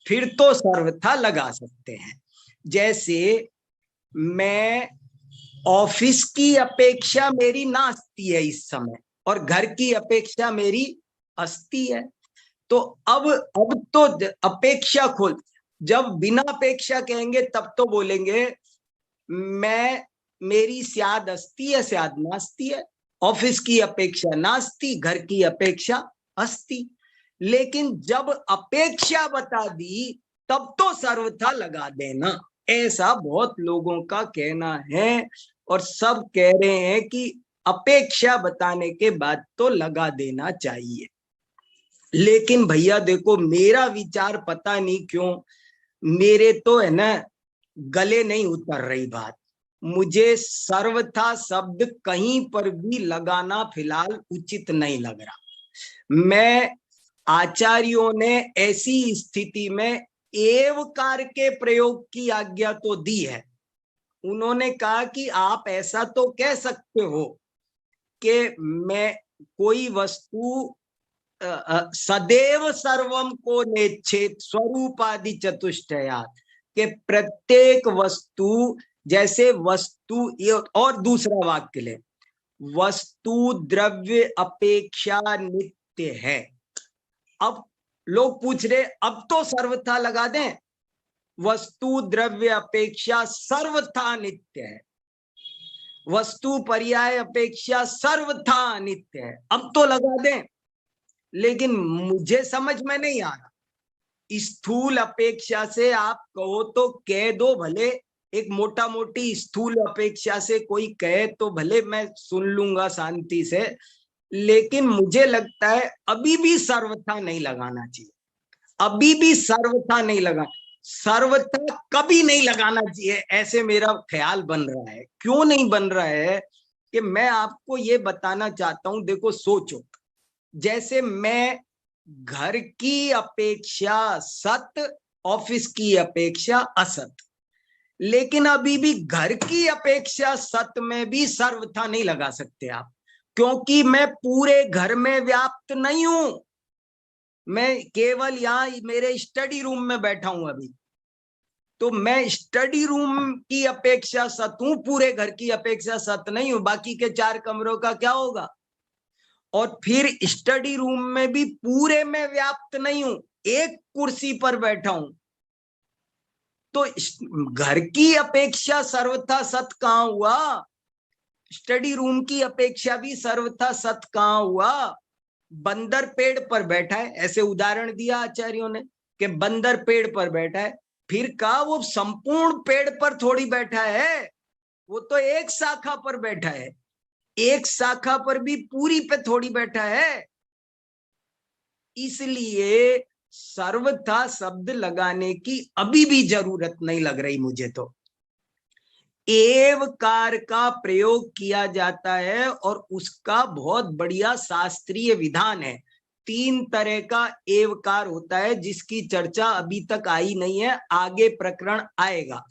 [SPEAKER 2] फिर तो सर्वथा लगा सकते हैं। जैसे मैं, ऑफिस की अपेक्षा मेरी नास्ती है इस समय और घर की अपेक्षा मेरी अस्ती है। तो अब तो अपेक्षा खोल, जब बिना अपेक्षा कहेंगे तब तो बोलेंगे मेरी स्याद अस्ती है, स्याद नास्ती है। ऑफिस की अपेक्षा नास्ती, घर की अपेक्षा अस्ती। लेकिन जब अपेक्षा बता दी तब तो सर्वथा लगा देना, ऐसा बहुत लोगों का कहना है। और सब कह रहे हैं कि अपेक्षा बताने के बाद तो लगा देना चाहिए। लेकिन भैया देखो, मेरा विचार पता नहीं क्यों मेरे तो है ना गले नहीं उतर रही बात। मुझे सर्वथा शब्द कहीं पर भी लगाना फिलहाल उचित नहीं लग रहा। मैं, आचार्यों ने ऐसी स्थिति में एवकार के प्रयोग की आज्ञा तो दी है। उन्होंने कहा कि आप ऐसा तो कह सकते हो कि मैं कोई वस्तु सदैव सर्वम को नेच्छेद स्वरूपादि चतुष्टयात्, के प्रत्येक वस्तु, जैसे वस्तु, और दूसरा वाक्य ले, वस्तु द्रव्य अपेक्षा नित्य है। अब लोग पूछ रहे अब तो सर्वथा लगा दें, वस्तु द्रव्य अपेक्षा सर्वथा नित्य है, वस्तु पर्याय अपेक्षा सर्वथा नित्य है, अब तो लगा दें। लेकिन मुझे समझ में नहीं आ रहा। स्थूल अपेक्षा से आप कहो तो कह दो भले, एक मोटा मोटी स्थूल अपेक्षा से कोई कहे तो भले मैं सुन लूंगा शांति से। लेकिन मुझे लगता है अभी भी सर्वथा नहीं लगाना चाहिए, अभी भी सर्वथा नहीं लगा, सर्वथा कभी नहीं लगाना चाहिए, ऐसे मेरा ख्याल बन रहा है। क्यों नहीं बन रहा है कि मैं आपको ये बताना चाहता हूं। देखो सोचो, जैसे मैं घर की अपेक्षा सत, ऑफिस की अपेक्षा असत, लेकिन अभी भी घर की अपेक्षा सत में भी सर्वथा नहीं लगा सकते आप, क्योंकि मैं पूरे घर में व्याप्त नहीं हूं। मैं केवल यहां मेरे स्टडी रूम में बैठा हूं अभी, तो मैं स्टडी रूम की अपेक्षा सत हूं, पूरे घर की अपेक्षा सत नहीं हूं। बाकी के 4 कमरों का क्या होगा? और फिर स्टडी रूम में भी पूरे में व्याप्त नहीं हूं, एक कुर्सी पर बैठा हूं। तो घर की अपेक्षा सर्वथा सत कहां हुआ? स्टडी रूम की अपेक्षा भी सर्वथा सत कहां हुआ? बंदर पेड़ पर बैठा है, ऐसे उदाहरण दिया आचार्यों ने कि बंदर पेड़ पर बैठा है, फिर कहा वो संपूर्ण पेड़ पर थोड़ी बैठा है, वो तो एक शाखा पर बैठा है, एक शाखा पर भी पूरी पे थोड़ी बैठा है। इसलिए सर्वथा शब्द लगाने की अभी भी जरूरत नहीं लग रही मुझे। तो एवकार का प्रयोग किया जाता है और उसका बहुत बढ़िया शास्त्रीय विधान है। तीन तरह का एवकार होता है जिसकी चर्चा अभी तक आई नहीं है, आगे प्रकरण आएगा।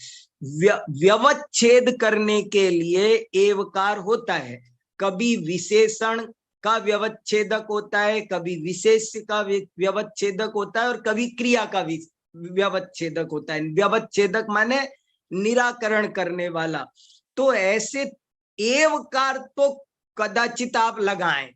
[SPEAKER 2] व्यवच्छेद करने के लिए एवकार होता है, कभी विशेषण का व्यवच्छेदक होता है, कभी विशेष का व्यवच्छेदक होता है और कभी क्रिया का व्यवच्छेदक होता है। व्यवच्छेदक माने निराकरण करने वाला। तो ऐसे एवकार तो कदाचित आप लगाएं,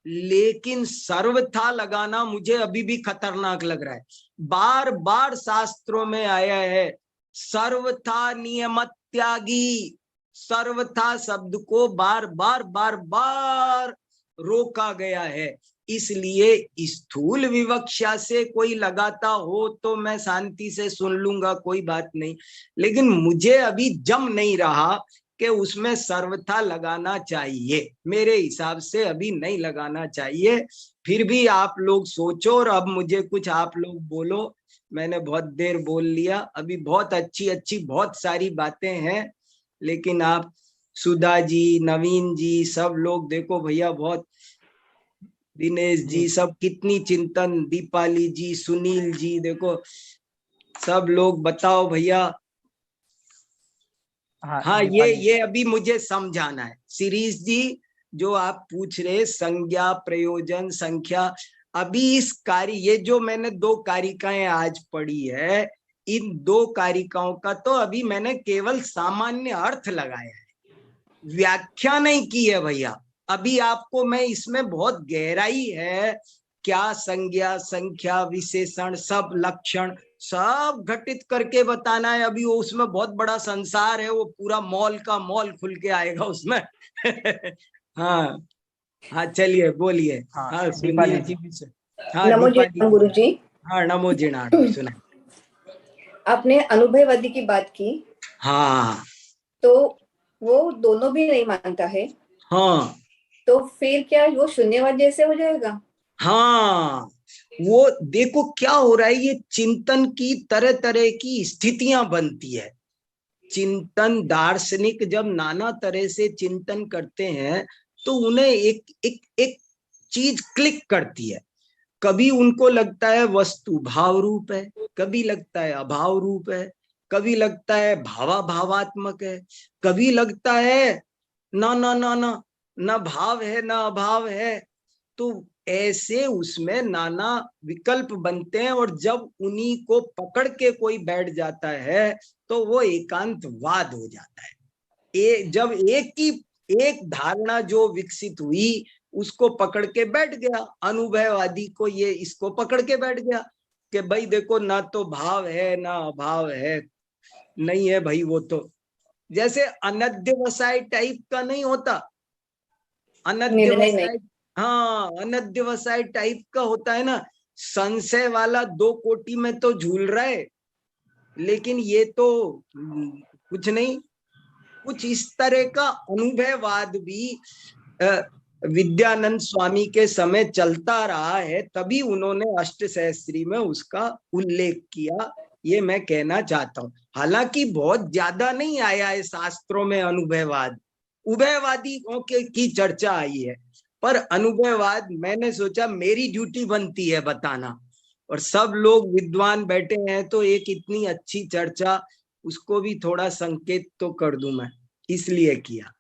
[SPEAKER 2] लेकिन सर्वथा लगाना मुझे अभी भी खतरनाक लग रहा है। बार बार शास्त्रों में आया है सर्वथा नियम त्यागी, सर्वथा शब्द को बार बार बार बार रोका गया है। इसलिए स्थूल विवक्षा से कोई लगाता हो तो मैं शांति से सुन लूंगा, कोई बात नहीं, लेकिन मुझे अभी जम नहीं रहा कि उसमें सर्वथा लगाना चाहिए। मेरे हिसाब से अभी नहीं लगाना चाहिए। फिर भी आप लोग सोचो और अब मुझे कुछ आप लोग बोलो। मैंने बहुत देर बोल लिया, अभी बहुत अच्छी अच्छी बहुत सारी बातें हैं, लेकिन आप सुधा जी, नवीन जी, सब लोग देखो भैया, बहुत दिनेश जी, सब कितनी चिंतन, दीपाली जी, सुनील जी, देखो सब लोग बताओ भैया। हाँ, ये अभी मुझे समझाना है। सीरीज जी, जो आप पूछ रहे संज्ञा, प्रयोजन, संख्या, अभी इस कार्य, ये जो मैंने दो कारिकाएं आज पढ़ी है, इन दो कारिकाओं का तो अभी मैंने केवल सामान्य अर्थ लगाया है, व्याख्या नहीं की है भैया। अभी आपको मैं इसमें बहुत गहराई है, क्या संज्ञा, संख्या, विशेषण, सब लक्षण सब घटित करके बताना है। अभी वो उसमें बहुत बड़ा संसार है, वो पूरा मॉल का मॉल खुल के आएगा उसमें। हाँ हाँ, चलिए बोलिए। हाँ, सुनील जी भी। हाँ,
[SPEAKER 3] नमो जी गुरु जी।
[SPEAKER 2] हाँ, नमो जिनाड़, सुना।
[SPEAKER 3] आपने अनुभववादी की बात की।
[SPEAKER 2] हाँ,
[SPEAKER 3] तो वो दोनों भी नहीं मानता है।
[SPEAKER 2] हाँ,
[SPEAKER 3] तो फिर क्या वो शून्यवाद जैसे हो जाएगा?
[SPEAKER 2] हाँ, वो देखो क्या हो रहा है, ये चिंतन की तरह तरह की स्थितियां बनती है। चिंतन, दार्शनिक जब नाना तरह से चिंतन करते हैं तो उन्हें एक एक एक चीज क्लिक करती है। कभी उनको लगता है वस्तु भाव रूप है, कभी लगता है अभाव रूप है, कभी लगता है भावात्मक है, कभी लगता है ना ना ना ना ना भाव है ना अभाव है। तो ऐसे उसमें नाना विकल्प बनते हैं, और जब उन्हीं को पकड़ के कोई बैठ जाता है तो वो एकांतवाद हो जाता है। जब एक धारणा जो विकसित हुई उसको पकड़ के बैठ गया, अनुभववादी को ये इसको पकड़ के बैठ गया कि भाई देखो, ना तो भाव है ना अभाव है, नहीं है भाई। वो तो जैसे अनध्यवसाय टाइप का नहीं होता, अनध्यवसाय, हाँ, अनध्यवसाय टाइप का होता है ना। संशय वाला 2 कोटि में तो झूल रहा है, लेकिन ये तो कुछ नहीं। कुछ इस तरह का अनुभववाद भी विद्यानंद स्वामी के समय चलता रहा है, तभी उन्होंने अष्टसहस्त्री में उसका उल्लेख किया, ये मैं कहना चाहता हूँ। हालांकि बहुत ज्यादा नहीं आया है शास्त्रों में अनुभववाद, उभयवादियों की चर्चा आई है, पर अनुभववाद मैंने सोचा मेरी ड्यूटी बनती है बताना, और सब लोग विद्वान बैठे हैं तो एक इतनी अच्छी चर्चा, उसको भी थोड़ा संकेत तो कर दूं मैं, इसलिए किया।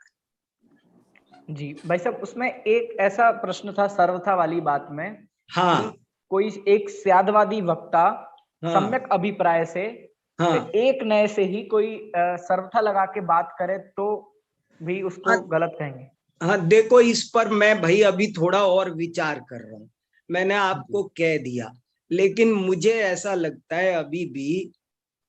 [SPEAKER 4] जी भाई साहब, उसमें एक ऐसा प्रश्न था सर्वथा वाली बात में।
[SPEAKER 2] हाँ,
[SPEAKER 4] कोई एक स्यादवादी वक्ता
[SPEAKER 2] हाँ,
[SPEAKER 4] सम्यक अभिप्राय से,
[SPEAKER 2] हाँ,
[SPEAKER 4] एक नए से ही कोई सर्वथा लगा के बात करे तो भी उसको गलत कहेंगे।
[SPEAKER 2] हाँ, देखो इस पर मैं भाई अभी थोड़ा और विचार कर रहा हूँ, मैंने आपको कह दिया, लेकिन मुझे ऐसा लगता है अभी भी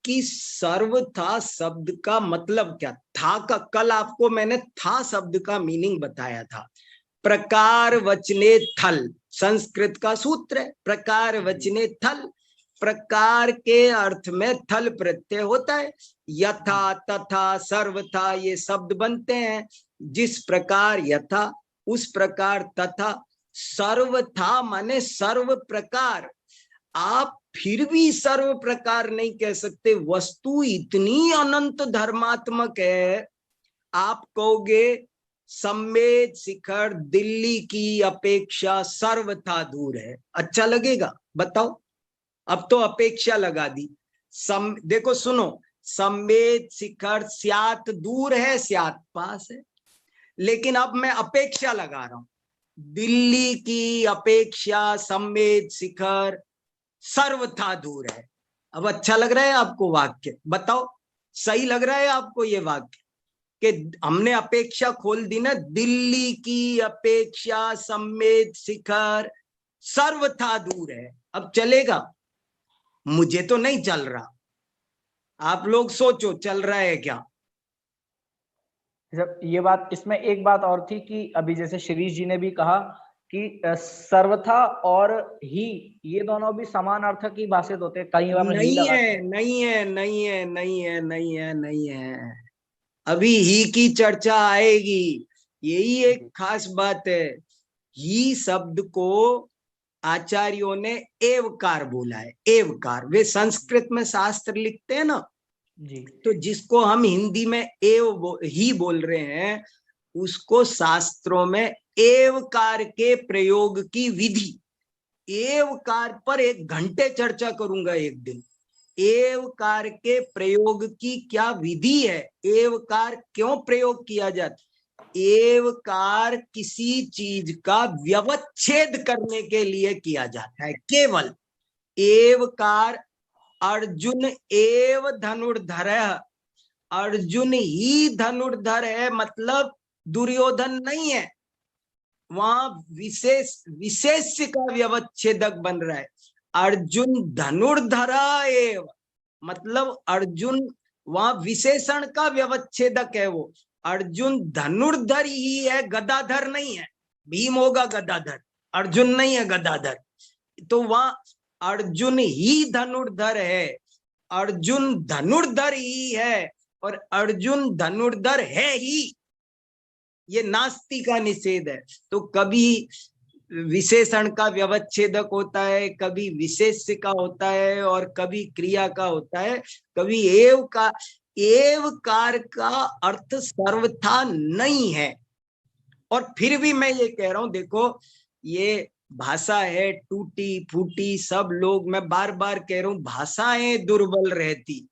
[SPEAKER 2] कि सर्वथा शब्द का मतलब क्या था। कल आपको मैंने था शब्द का मीनिंग बताया था। प्रकार वचने थल, संस्कृत का सूत्र है, प्रकार वचने थल। प्रकार के अर्थ में थल प्रत्यय होता है। यथा, तथा, सर्वथा ये शब्द बनते हैं। जिस प्रकार यथा, उस प्रकार तथा। सर्वथा माने सर्व प्रकार। आप फिर भी सर्व प्रकार नहीं कह सकते, वस्तु इतनी अनंत धर्मात्मक है। आप कहोगे सम्मेद शिखर दिल्ली की अपेक्षा सर्वथा दूर है। अच्छा लगेगा? बताओ। अब तो अपेक्षा लगा दी। देखो सुनो, सम्मेद शिखर स्यात दूर है, स्यात पास है, लेकिन अब मैं अपेक्षा लगा रहा हूं, दिल्ली की अपेक्षा सम्मेद शिखर सर्वथा दूर है। अब अच्छा लग रहा है आपको वाक्य? बताओ, सही लग रहा है आपको ये वाक्य कि हमने अपेक्षा खोल दी ना, दिल्ली की अपेक्षा सम्मेद शिखर सर्वथा दूर है। अब चलेगा? मुझे तो नहीं चल रहा, आप लोग सोचो चल रहा है क्या?
[SPEAKER 4] जब ये बात, इसमें एक बात और थी कि अभी जैसे शिरीष जी ने भी कहा कि सर्वथा और ही, ये दोनों भी समान अर्थक ही भाषित होते हैं, कई बार ही
[SPEAKER 2] नहीं
[SPEAKER 4] लगाते
[SPEAKER 2] है,
[SPEAKER 4] हैं।
[SPEAKER 2] नहीं है, नहीं है, नहीं है, नहीं है, नहीं है। अभी ही की चर्चा आएगी, यही एक खास बात है। ही शब्द को आचार्यों ने एवकार बोला है, एवकार। वे संस्कृत में शास्त्र लिखते हैं ना,
[SPEAKER 4] जी।
[SPEAKER 2] तो जिसको हम हिंदी में ही बोल रहे हैं, उसको शास्त्रों में एवकार के प्रयोग की विधि, एवकार पर 1 घंटे चर्चा करूंगा एक दिन। एवकार के प्रयोग की क्या विधि है, एवकार क्यों प्रयोग किया जाता? एवकार किसी चीज का व्यवच्छेद करने के लिए किया जाता है, केवल। एवकार अर्जुन एव धनुर्धर, अर्जुन ही धनुर्धर है, मतलब दुर्योधन नहीं है। वहां विशेष का व्यवच्छेदक बन रहा है। अर्जुन धनुर्धरा एव, मतलब अर्जुन वहां विशेषण का व्यवच्छेदक है। वो अर्जुन धनुर्धर ही है, गदाधर नहीं है। भीम होगा गदाधर, अर्जुन नहीं है गदाधर। तो वहां अर्जुन ही धनुर्धर है, अर्जुन धनुर्धर ही है, और अर्जुन धनुर्धर है ही, ये नास्ति का निषेध है। तो कभी विशेषण का व्यवच्छेदक होता है, कभी विशेष्य का होता है, और कभी क्रिया का होता है, कभी एव का। एवकार का अर्थ सर्वथा नहीं है। और फिर भी मैं ये कह रहा हूं, देखो ये भाषा है टूटी फूटी, सब लोग, मैं बार बार कह रहा हूं, भाषाएं दुर्बल रहती,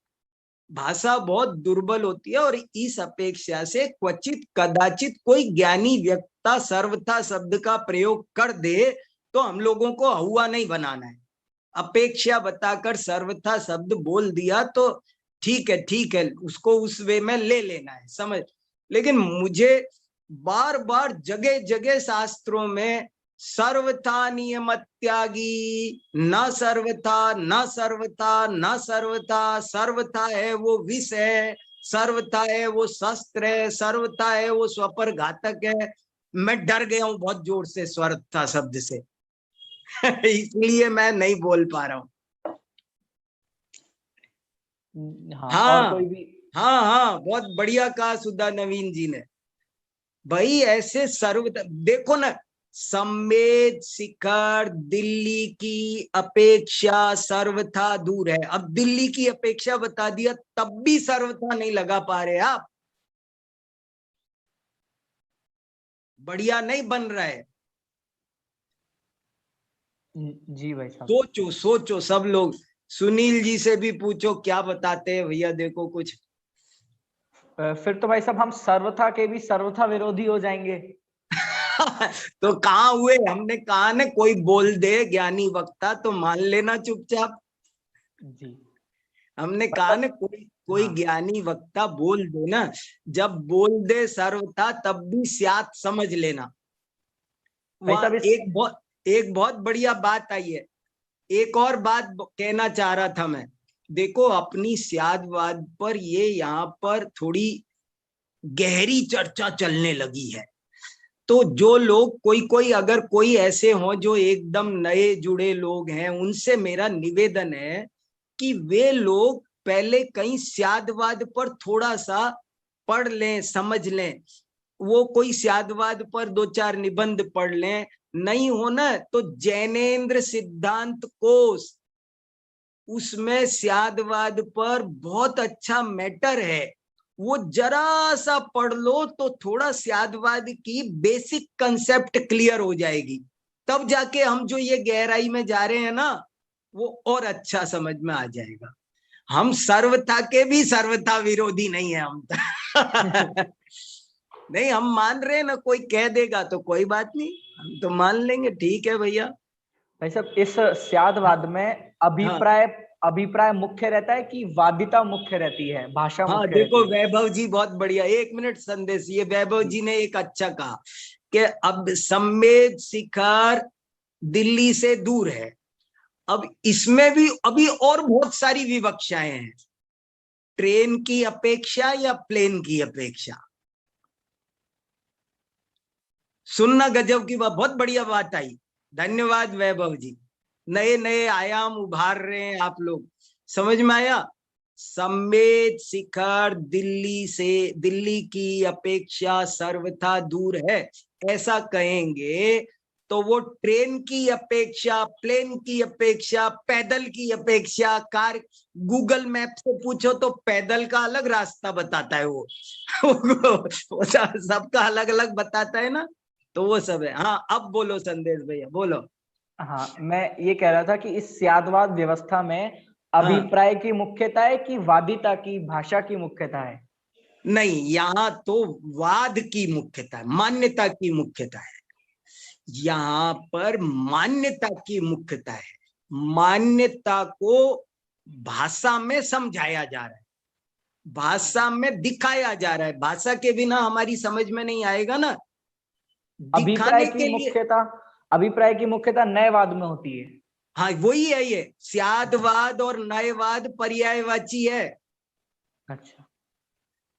[SPEAKER 2] भाषा बहुत दुर्बल होती है। और इस अपेक्षा से क्वचित कदाचित कोई ज्ञानी व्यक्ता सर्वथा शब्द का प्रयोग कर दे, तो हम लोगों को हुआ नहीं बनाना है। अपेक्षा बताकर सर्वथा शब्द बोल दिया तो ठीक है, ठीक है, उसको उस वे में ले लेना है, समझ। लेकिन मुझे बार बार जगह जगह शास्त्रों में सर्वथा नियम त्यागी, न सर्वथा, न सर्वथा, न सर्वथा, सर्वथा है वो विष है, सर्वथा है वो शस्त्र है, सर्वथा है वो स्वपर घातक है। मैं डर गया हूं बहुत जोर से सर्वथा शब्द से इसलिए मैं नहीं बोल पा रहा हूं।
[SPEAKER 4] हाँ, और कोई भी?
[SPEAKER 2] हाँ हाँ, बहुत बढ़िया कहा सुधा नवीन जी ने। भाई ऐसे सर्वथा देखो ना, सम्मेद शिखर दिल्ली की अपेक्षा सर्वथा दूर है। अब दिल्ली की अपेक्षा बता दिया, तब भी सर्वथा नहीं लगा पा रहे आप। बढ़िया नहीं बन रहा है।
[SPEAKER 4] जी भाई साहब।
[SPEAKER 2] सोचो सोचो सब लोग, सुनील जी से भी पूछो क्या बताते हैं भैया, देखो कुछ।
[SPEAKER 4] फिर तो भाई साहब हम सर्वथा के भी सर्वथा विरोधी हो जाएंगे।
[SPEAKER 2] तो कहाँ हुए? हमने कहा ना, कोई बोल दे ज्ञानी वक्ता तो मान लेना चुपचाप।
[SPEAKER 4] जी,
[SPEAKER 2] हमने कहा ना, कोई
[SPEAKER 4] हाँ।
[SPEAKER 2] ज्ञानी वक्ता बोल दे ना, जब बोल दे सर्वथा तब भी स्यात समझ लेना।
[SPEAKER 4] भाई
[SPEAKER 2] वहां
[SPEAKER 4] साहब
[SPEAKER 2] एक बहुत बढ़िया बात आई है। एक और बात कहना चाह रहा था मैं। देखो अपनी स्यादवाद पर ये यहाँ पर थोड़ी गहरी चर्चा चलने लगी है। तो जो लोग कोई अगर कोई ऐसे हो जो एकदम नए जुड़े लोग हैं, उनसे मेरा निवेदन है कि वे लोग पहले कहीं स्यादवाद पर थोड़ा सा पढ़ लें, समझ लें। वो कोई स्यादवाद पर 2-4 निबंध पढ़ लें, नहीं हो ना तो जैनेन्द्र सिद्धांत कोश, उसमें स्यादवाद पर बहुत अच्छा मैटर है। वो जरा सा पढ़ लो तो थोड़ा स्यादवाद की बेसिक कंसेप्ट क्लियर हो जाएगी, तब जाके हम जो ये गहराई में जा रहे हैं ना वो और अच्छा समझ में आ जाएगा। हम सर्वथा के भी सर्वथा विरोधी नहीं है हम नहीं, हम मान रहे हैं ना, कोई कह देगा तो कोई बात नहीं, हम तो मान लेंगे, ठीक है भैया।
[SPEAKER 4] भाई साहब, इस स्यादवाद में अभिप्राय मुख्य रहता है कि वादिता मुख्य रहती है, भाषा
[SPEAKER 2] हाँ
[SPEAKER 4] मुख्य
[SPEAKER 2] देखो
[SPEAKER 4] रहती है?
[SPEAKER 2] वैभव जी बहुत बढ़िया, 1 मिनट संदेश, ये वैभव जी ने एक अच्छा कहा कि अब संवेद शिखर दिल्ली से दूर है। अब इसमें भी अभी और बहुत सारी विवक्षाएं हैं, ट्रेन की अपेक्षा या प्लेन की अपेक्षा। सुनना गजब की बात, बहुत बढ़िया बात आई, धन्यवाद वैभव जी। नए नए आयाम उभार रहे हैं आप लोग, समझ में आया। संवेद शिखर दिल्ली की अपेक्षा सर्वथा दूर है, ऐसा कहेंगे तो वो ट्रेन की अपेक्षा, प्लेन की अपेक्षा, पैदल की अपेक्षा, कार, गूगल मैप से पूछो तो पैदल का अलग रास्ता बताता है वो सबका अलग अलग बताता है ना, तो वो सब है। हाँ अब बोलो संदेश भैया, बोलो।
[SPEAKER 4] हाँ, मैं ये कह रहा था कि इस स्यादवाद व्यवस्था में अभिप्राय की मुख्यता है कि वादिता की, भाषा की मुख्यता है?
[SPEAKER 2] नहीं, यहाँ तो वाद की मुख्यता है, मान्यता की मुख्यता है। यहाँ पर मान्यता की मुख्यता है, मान्यता को भाषा में समझाया जा रहा है, भाषा में दिखाया जा रहा है। भाषा के बिना हमारी समझ में नहीं आएगा ना, दिखाने के लिए।
[SPEAKER 4] अभिप्राय की मुख्यता नयवाद में होती है।
[SPEAKER 2] हाँ वही है, ये स्यादवाद और नयवाद पर्यायवाची है।
[SPEAKER 4] अच्छा,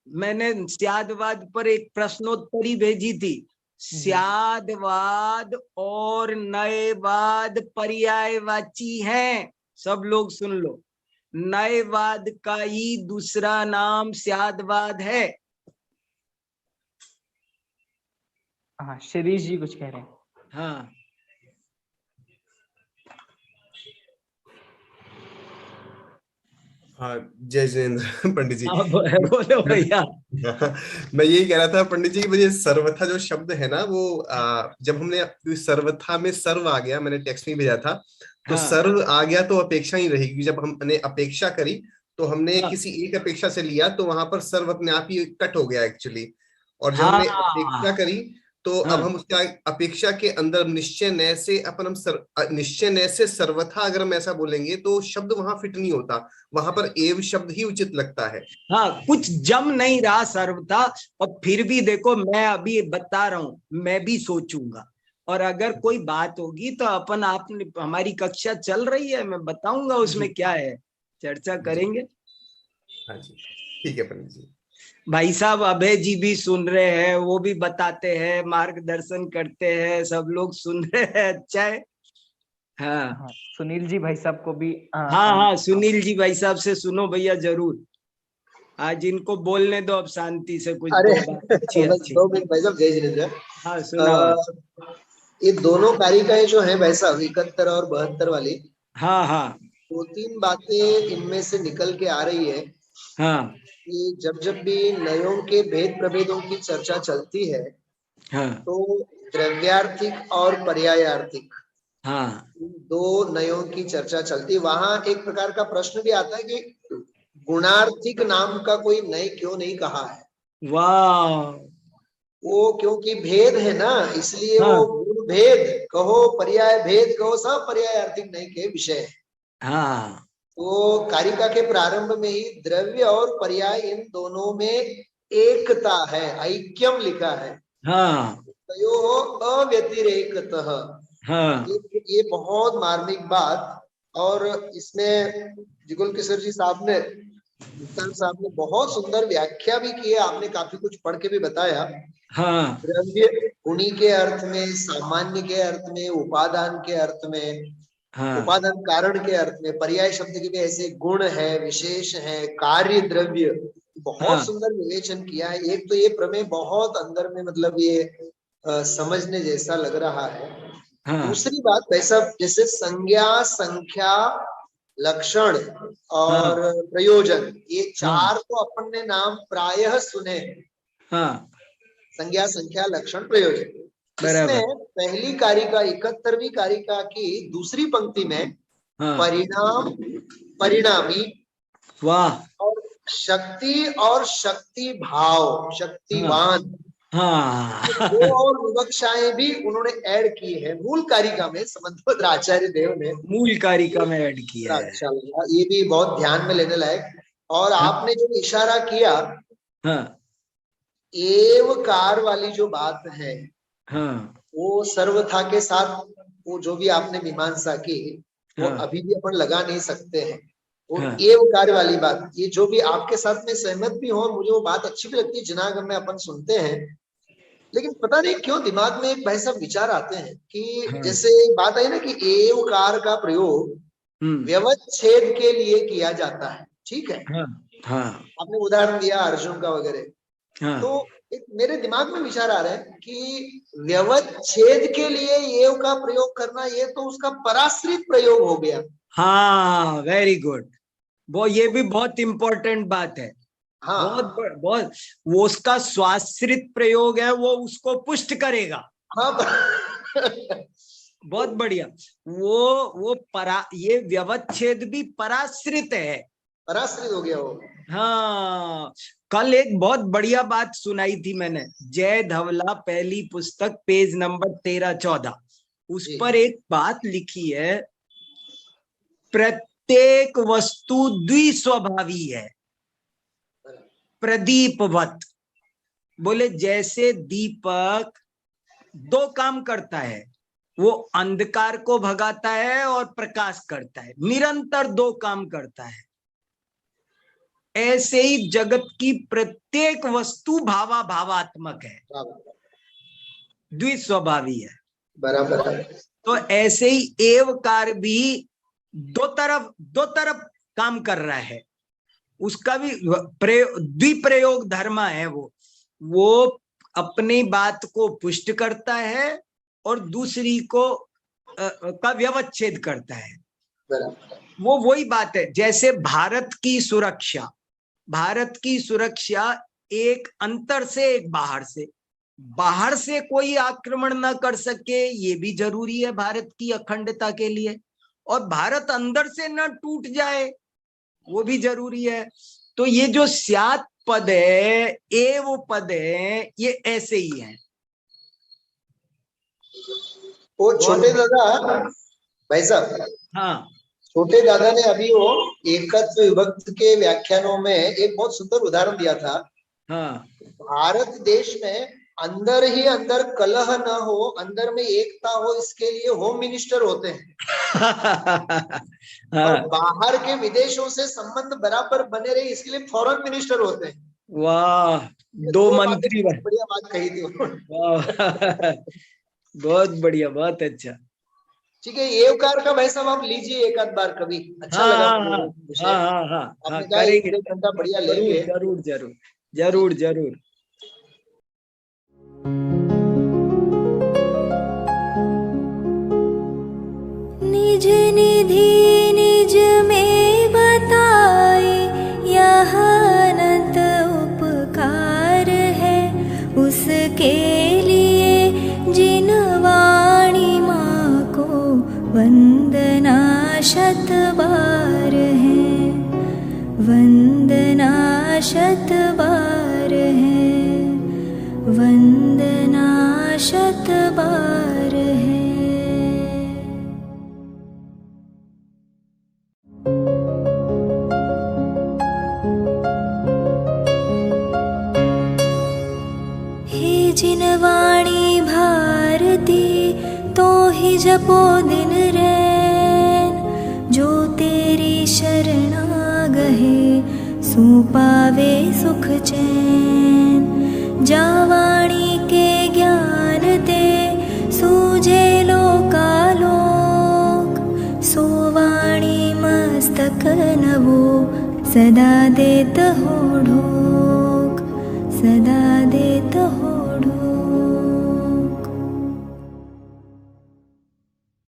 [SPEAKER 2] मैंने स्यादवाद पर एक प्रश्नोत्तरी भेजी थी, स्यादवाद और नयवाद पर्यायवाची हैं, सब लोग सुन लो। नयवाद का ही दूसरा नाम स्यादवाद है।
[SPEAKER 4] हाँ, शिरीष जी कुछ कह रहे हैं।
[SPEAKER 2] हाँ
[SPEAKER 5] हाँ, जय जिनेन्द्र पंडित जी।
[SPEAKER 2] बोलो भैया।
[SPEAKER 5] मैं यही कह रहा था पंडित जी कि मुझे सर्वथा जो शब्द है ना वो जब हमने सर्वथा में सर्व आ गया, मैंने टेक्स्ट में भेजा था, तो
[SPEAKER 2] हाँ,
[SPEAKER 5] सर्व आ गया तो अपेक्षा ही रहेगी। जब हमने अपेक्षा करी तो हमने
[SPEAKER 2] हाँ,
[SPEAKER 5] किसी एक अपेक्षा से लिया तो वहां पर सर्व अपने आप ही कट हो गया एक्चुअली। और जब
[SPEAKER 2] हाँ,
[SPEAKER 5] हमने अपेक्षा करी तो अब
[SPEAKER 2] हाँ,
[SPEAKER 5] हम उसका अपेक्षा के अंदर निश्चय नय से निश्चय नय से सर्वथा अगर हम ऐसा बोलेंगे तो शब्द वहां फिट नहीं होता, वहां पर एव शब्द ही उचित लगता है।
[SPEAKER 2] हाँ, कुछ जम नहीं रहा सर्वथा। और फिर भी देखो, मैं अभी बता रहा हूं, मैं भी सोचूंगा, और अगर कोई बात होगी तो अपन आपने, हमारी कक्षा चल रही है, मैं बताऊंगा उसमें क्या है, चर्चा करेंगे।
[SPEAKER 5] हाँ जी, ठीक है पंडित जी।
[SPEAKER 2] भाई साहब अभय जी भी सुन रहे हैं, वो भी बताते हैं, मार्गदर्शन करते हैं, सब लोग सुन रहे हैं, अच्छा है। हाँ
[SPEAKER 4] हाँ, सुनील जी भाई साहब को भी
[SPEAKER 2] हाँ, हाँ सुनील जी भाई साहब से सुनो भैया जरूर, आज इनको बोलने दो अब शांति से कुछ।
[SPEAKER 6] अरे
[SPEAKER 2] दो बात अच्छी
[SPEAKER 6] बस
[SPEAKER 2] अच्छी।
[SPEAKER 6] 2 मिनट भाई साहब, जय जिनेन्द्र।
[SPEAKER 2] हाँ सुनाओ।
[SPEAKER 6] ये दोनों कारिकाएं जो हैं भाई साहब, 71 और 72 वाली,
[SPEAKER 2] हाँ हाँ
[SPEAKER 6] 2-3 बातें इनमें से निकल के आ रही है
[SPEAKER 2] हाँ
[SPEAKER 6] कि जब जब भी नयों के भेद प्रभेदों की चर्चा चलती है
[SPEAKER 2] हाँ
[SPEAKER 6] तो द्रव्यार्थिक और पर्यायार्थिक,
[SPEAKER 2] हाँ
[SPEAKER 6] दो नयों की चर्चा चलती है। वहां एक प्रकार का प्रश्न भी आता है कि गुणार्थिक नाम का कोई नय क्यों नहीं कहा है।
[SPEAKER 2] वाह।
[SPEAKER 6] वो क्योंकि भेद है ना, इसलिए
[SPEAKER 2] हाँ
[SPEAKER 6] वो गुण भेद कहो, पर्याय भेद कहो, सब पर्यायार्थिक नय के विषय है।
[SPEAKER 2] हाँ
[SPEAKER 6] तो कारिका के प्रारंभ में ही द्रव्य और पर्याय इन दोनों में एकता है, ऐक्यम लिखा है।
[SPEAKER 2] हाँ
[SPEAKER 6] तयोः अव्यतिरेकतः,
[SPEAKER 2] हाँ
[SPEAKER 6] ये बहुत मार्मिक बात। और इसमें जुगल किशोर जी साहब ने, साहब ने बहुत सुंदर व्याख्या भी की है, आपने काफी कुछ पढ़ के भी बताया।
[SPEAKER 2] हाँ
[SPEAKER 6] द्रव्य गुणी के अर्थ में, सामान्य के अर्थ में, उपादान के अर्थ में,
[SPEAKER 2] हाँ
[SPEAKER 6] उपादान कारण के अर्थ में, पर्याय शब्द के भी ऐसे गुण है, विशेष है, कार्य द्रव्य, बहुत
[SPEAKER 2] हाँ
[SPEAKER 6] सुंदर विवेचन किया है। एक तो ये प्रमेय बहुत अंदर में मतलब ये समझने जैसा लग रहा है।
[SPEAKER 2] हाँ
[SPEAKER 6] दूसरी बात वैसा, जैसे संज्ञा, संख्या, लक्षण और प्रयोजन, ये चार तो अपन ने नाम प्रायः सुने हैं।
[SPEAKER 2] हाँ
[SPEAKER 6] संज्ञा, संख्या, लक्षण, प्रयोजन।
[SPEAKER 2] बराबर।
[SPEAKER 6] इसमें पहली कारिका 71वीं कारिका की दूसरी पंक्ति में
[SPEAKER 2] हाँ
[SPEAKER 6] परिणाम, परिणामी
[SPEAKER 2] वाह
[SPEAKER 6] और शक्ति और शक्ति भाव, शक्तिवान,
[SPEAKER 2] हाँ
[SPEAKER 6] दो और विवक्षाएं भी उन्होंने ऐड की है मूल कारिका में। समन्वत आचार्य देव ने
[SPEAKER 2] मूल कारिका में ऐड किया है।
[SPEAKER 6] अच्छा लगा, ये भी बहुत ध्यान में लेने लायक। और आपने जो इशारा किया
[SPEAKER 2] हाँ
[SPEAKER 6] एवकार वाली जो बात है,
[SPEAKER 2] हाँ
[SPEAKER 6] वो सर्वथा के साथ वो जो भी आपने मीमांसा की वो
[SPEAKER 2] हाँ।
[SPEAKER 6] अभी भी अपन लगा नहीं सकते हैं। वो
[SPEAKER 2] हाँ।
[SPEAKER 6] एवकार वाली बात, ये जो भी आपके साथ में सहमत भी हो, मुझे वो बात अच्छी भी लगती है, जिनागम में अपन सुनते हैं। लेकिन पता नहीं क्यों दिमाग में एक भाई साहब विचार आते हैं कि
[SPEAKER 2] हाँ।
[SPEAKER 6] जैसे बात आई ना कि एवकार का प्रयोग
[SPEAKER 2] हम्म,
[SPEAKER 6] व्यवच्छेद के लिए किया जाता है, ठीक है।
[SPEAKER 2] हाँ हाँ
[SPEAKER 6] आपने उदाहरण दिया अर्जुन का वगैरह,
[SPEAKER 2] हाँ
[SPEAKER 6] तो एक मेरे दिमाग में विचार आ रहा है कि व्यवच्छेद के लिए एव का प्रयोग करना, ये तो उसका पराश्रित प्रयोग हो गया।
[SPEAKER 2] हाँ वेरी गुड। वो ये भी बहुत इंपॉर्टेंट बात है।
[SPEAKER 6] हाँ
[SPEAKER 2] बहुत वो उसका स्वाश्रित प्रयोग है, वो उसको पुष्ट करेगा।
[SPEAKER 6] हाँ
[SPEAKER 2] बहुत बढ़िया। वो ये व्यवच्छेद भी पराश्रित है,
[SPEAKER 6] पराश्रित हो गया वो।
[SPEAKER 2] हाँ कल एक बहुत बढ़िया बात सुनाई थी मैंने, जय धवला पहली पुस्तक पेज नंबर 13-14, उस पर एक बात लिखी है, प्रत्येक वस्तु द्विस्वभावी है, प्रदीपवत। बोले जैसे दीपक दो काम करता है, वो अंधकार को भगाता है और प्रकाश करता है, निरंतर दो काम करता है। ऐसे ही जगत की प्रत्येक वस्तु भावात्मक है, द्विस्वभावी है।
[SPEAKER 6] बराबर है।
[SPEAKER 2] तो ऐसे ही एवकार भी दो तरफ काम कर रहा है, उसका भी द्विप्रयोग धर्म है। वो अपनी बात को पुष्ट करता है और दूसरी को का व्यवच्छेद करता है। वो वही बात है, जैसे भारत की सुरक्षा एक अंतर से एक बाहर से कोई आक्रमण न कर सके, ये भी जरूरी है भारत की अखंडता के लिए, और भारत अंदर से न टूट जाए, वो भी जरूरी है। तो ये जो स्यात् पद है, एव पद है, ये ऐसे ही है।
[SPEAKER 6] वो छोटे दादा भाई साहब,
[SPEAKER 2] हाँ
[SPEAKER 6] छोटे दादा ने अभी वो एकत्व विभक्त के व्याख्यानों में एक बहुत सुंदर उदाहरण दिया था।
[SPEAKER 2] हाँ
[SPEAKER 6] भारत देश में अंदर ही अंदर कलह न हो, अंदर में एकता हो, इसके लिए होम मिनिस्टर होते हैं।
[SPEAKER 2] हाँ।
[SPEAKER 6] और बाहर के विदेशों से संबंध बराबर बने रहे, इसके लिए फॉरेन मिनिस्टर होते हैं।
[SPEAKER 2] वाह, दो मंत्री।
[SPEAKER 6] बढ़िया बात कही थी
[SPEAKER 2] वाह बहुत बढ़िया, बहुत अच्छा।
[SPEAKER 6] ठीक है, एवकार का भाई साहब आप लीजिए एक आध बार कभी, अच्छा लगा।
[SPEAKER 2] हाँ
[SPEAKER 6] करेंगे, घंटा बढ़िया लेंगे।
[SPEAKER 2] जरूर जरूर जरूर जरूर।
[SPEAKER 1] निज निधि निज में बताए, यह अनंत उपकार है उसके लिए, जिन वाणी माँ को वंदना शत बार है, वंदना शत बार है, वंदना शत बार है। हे जिन वाणी भारती, तो ही जपो दिन रैन, जो तेरी शरणा गहे, सो पावे सुख चैन। जा वाणी के ज्ञान ते, सूझे लोकालोक, सो वाणी मस्तक नवो, सदा देत हो ढोक, सदा देत हो ढोक।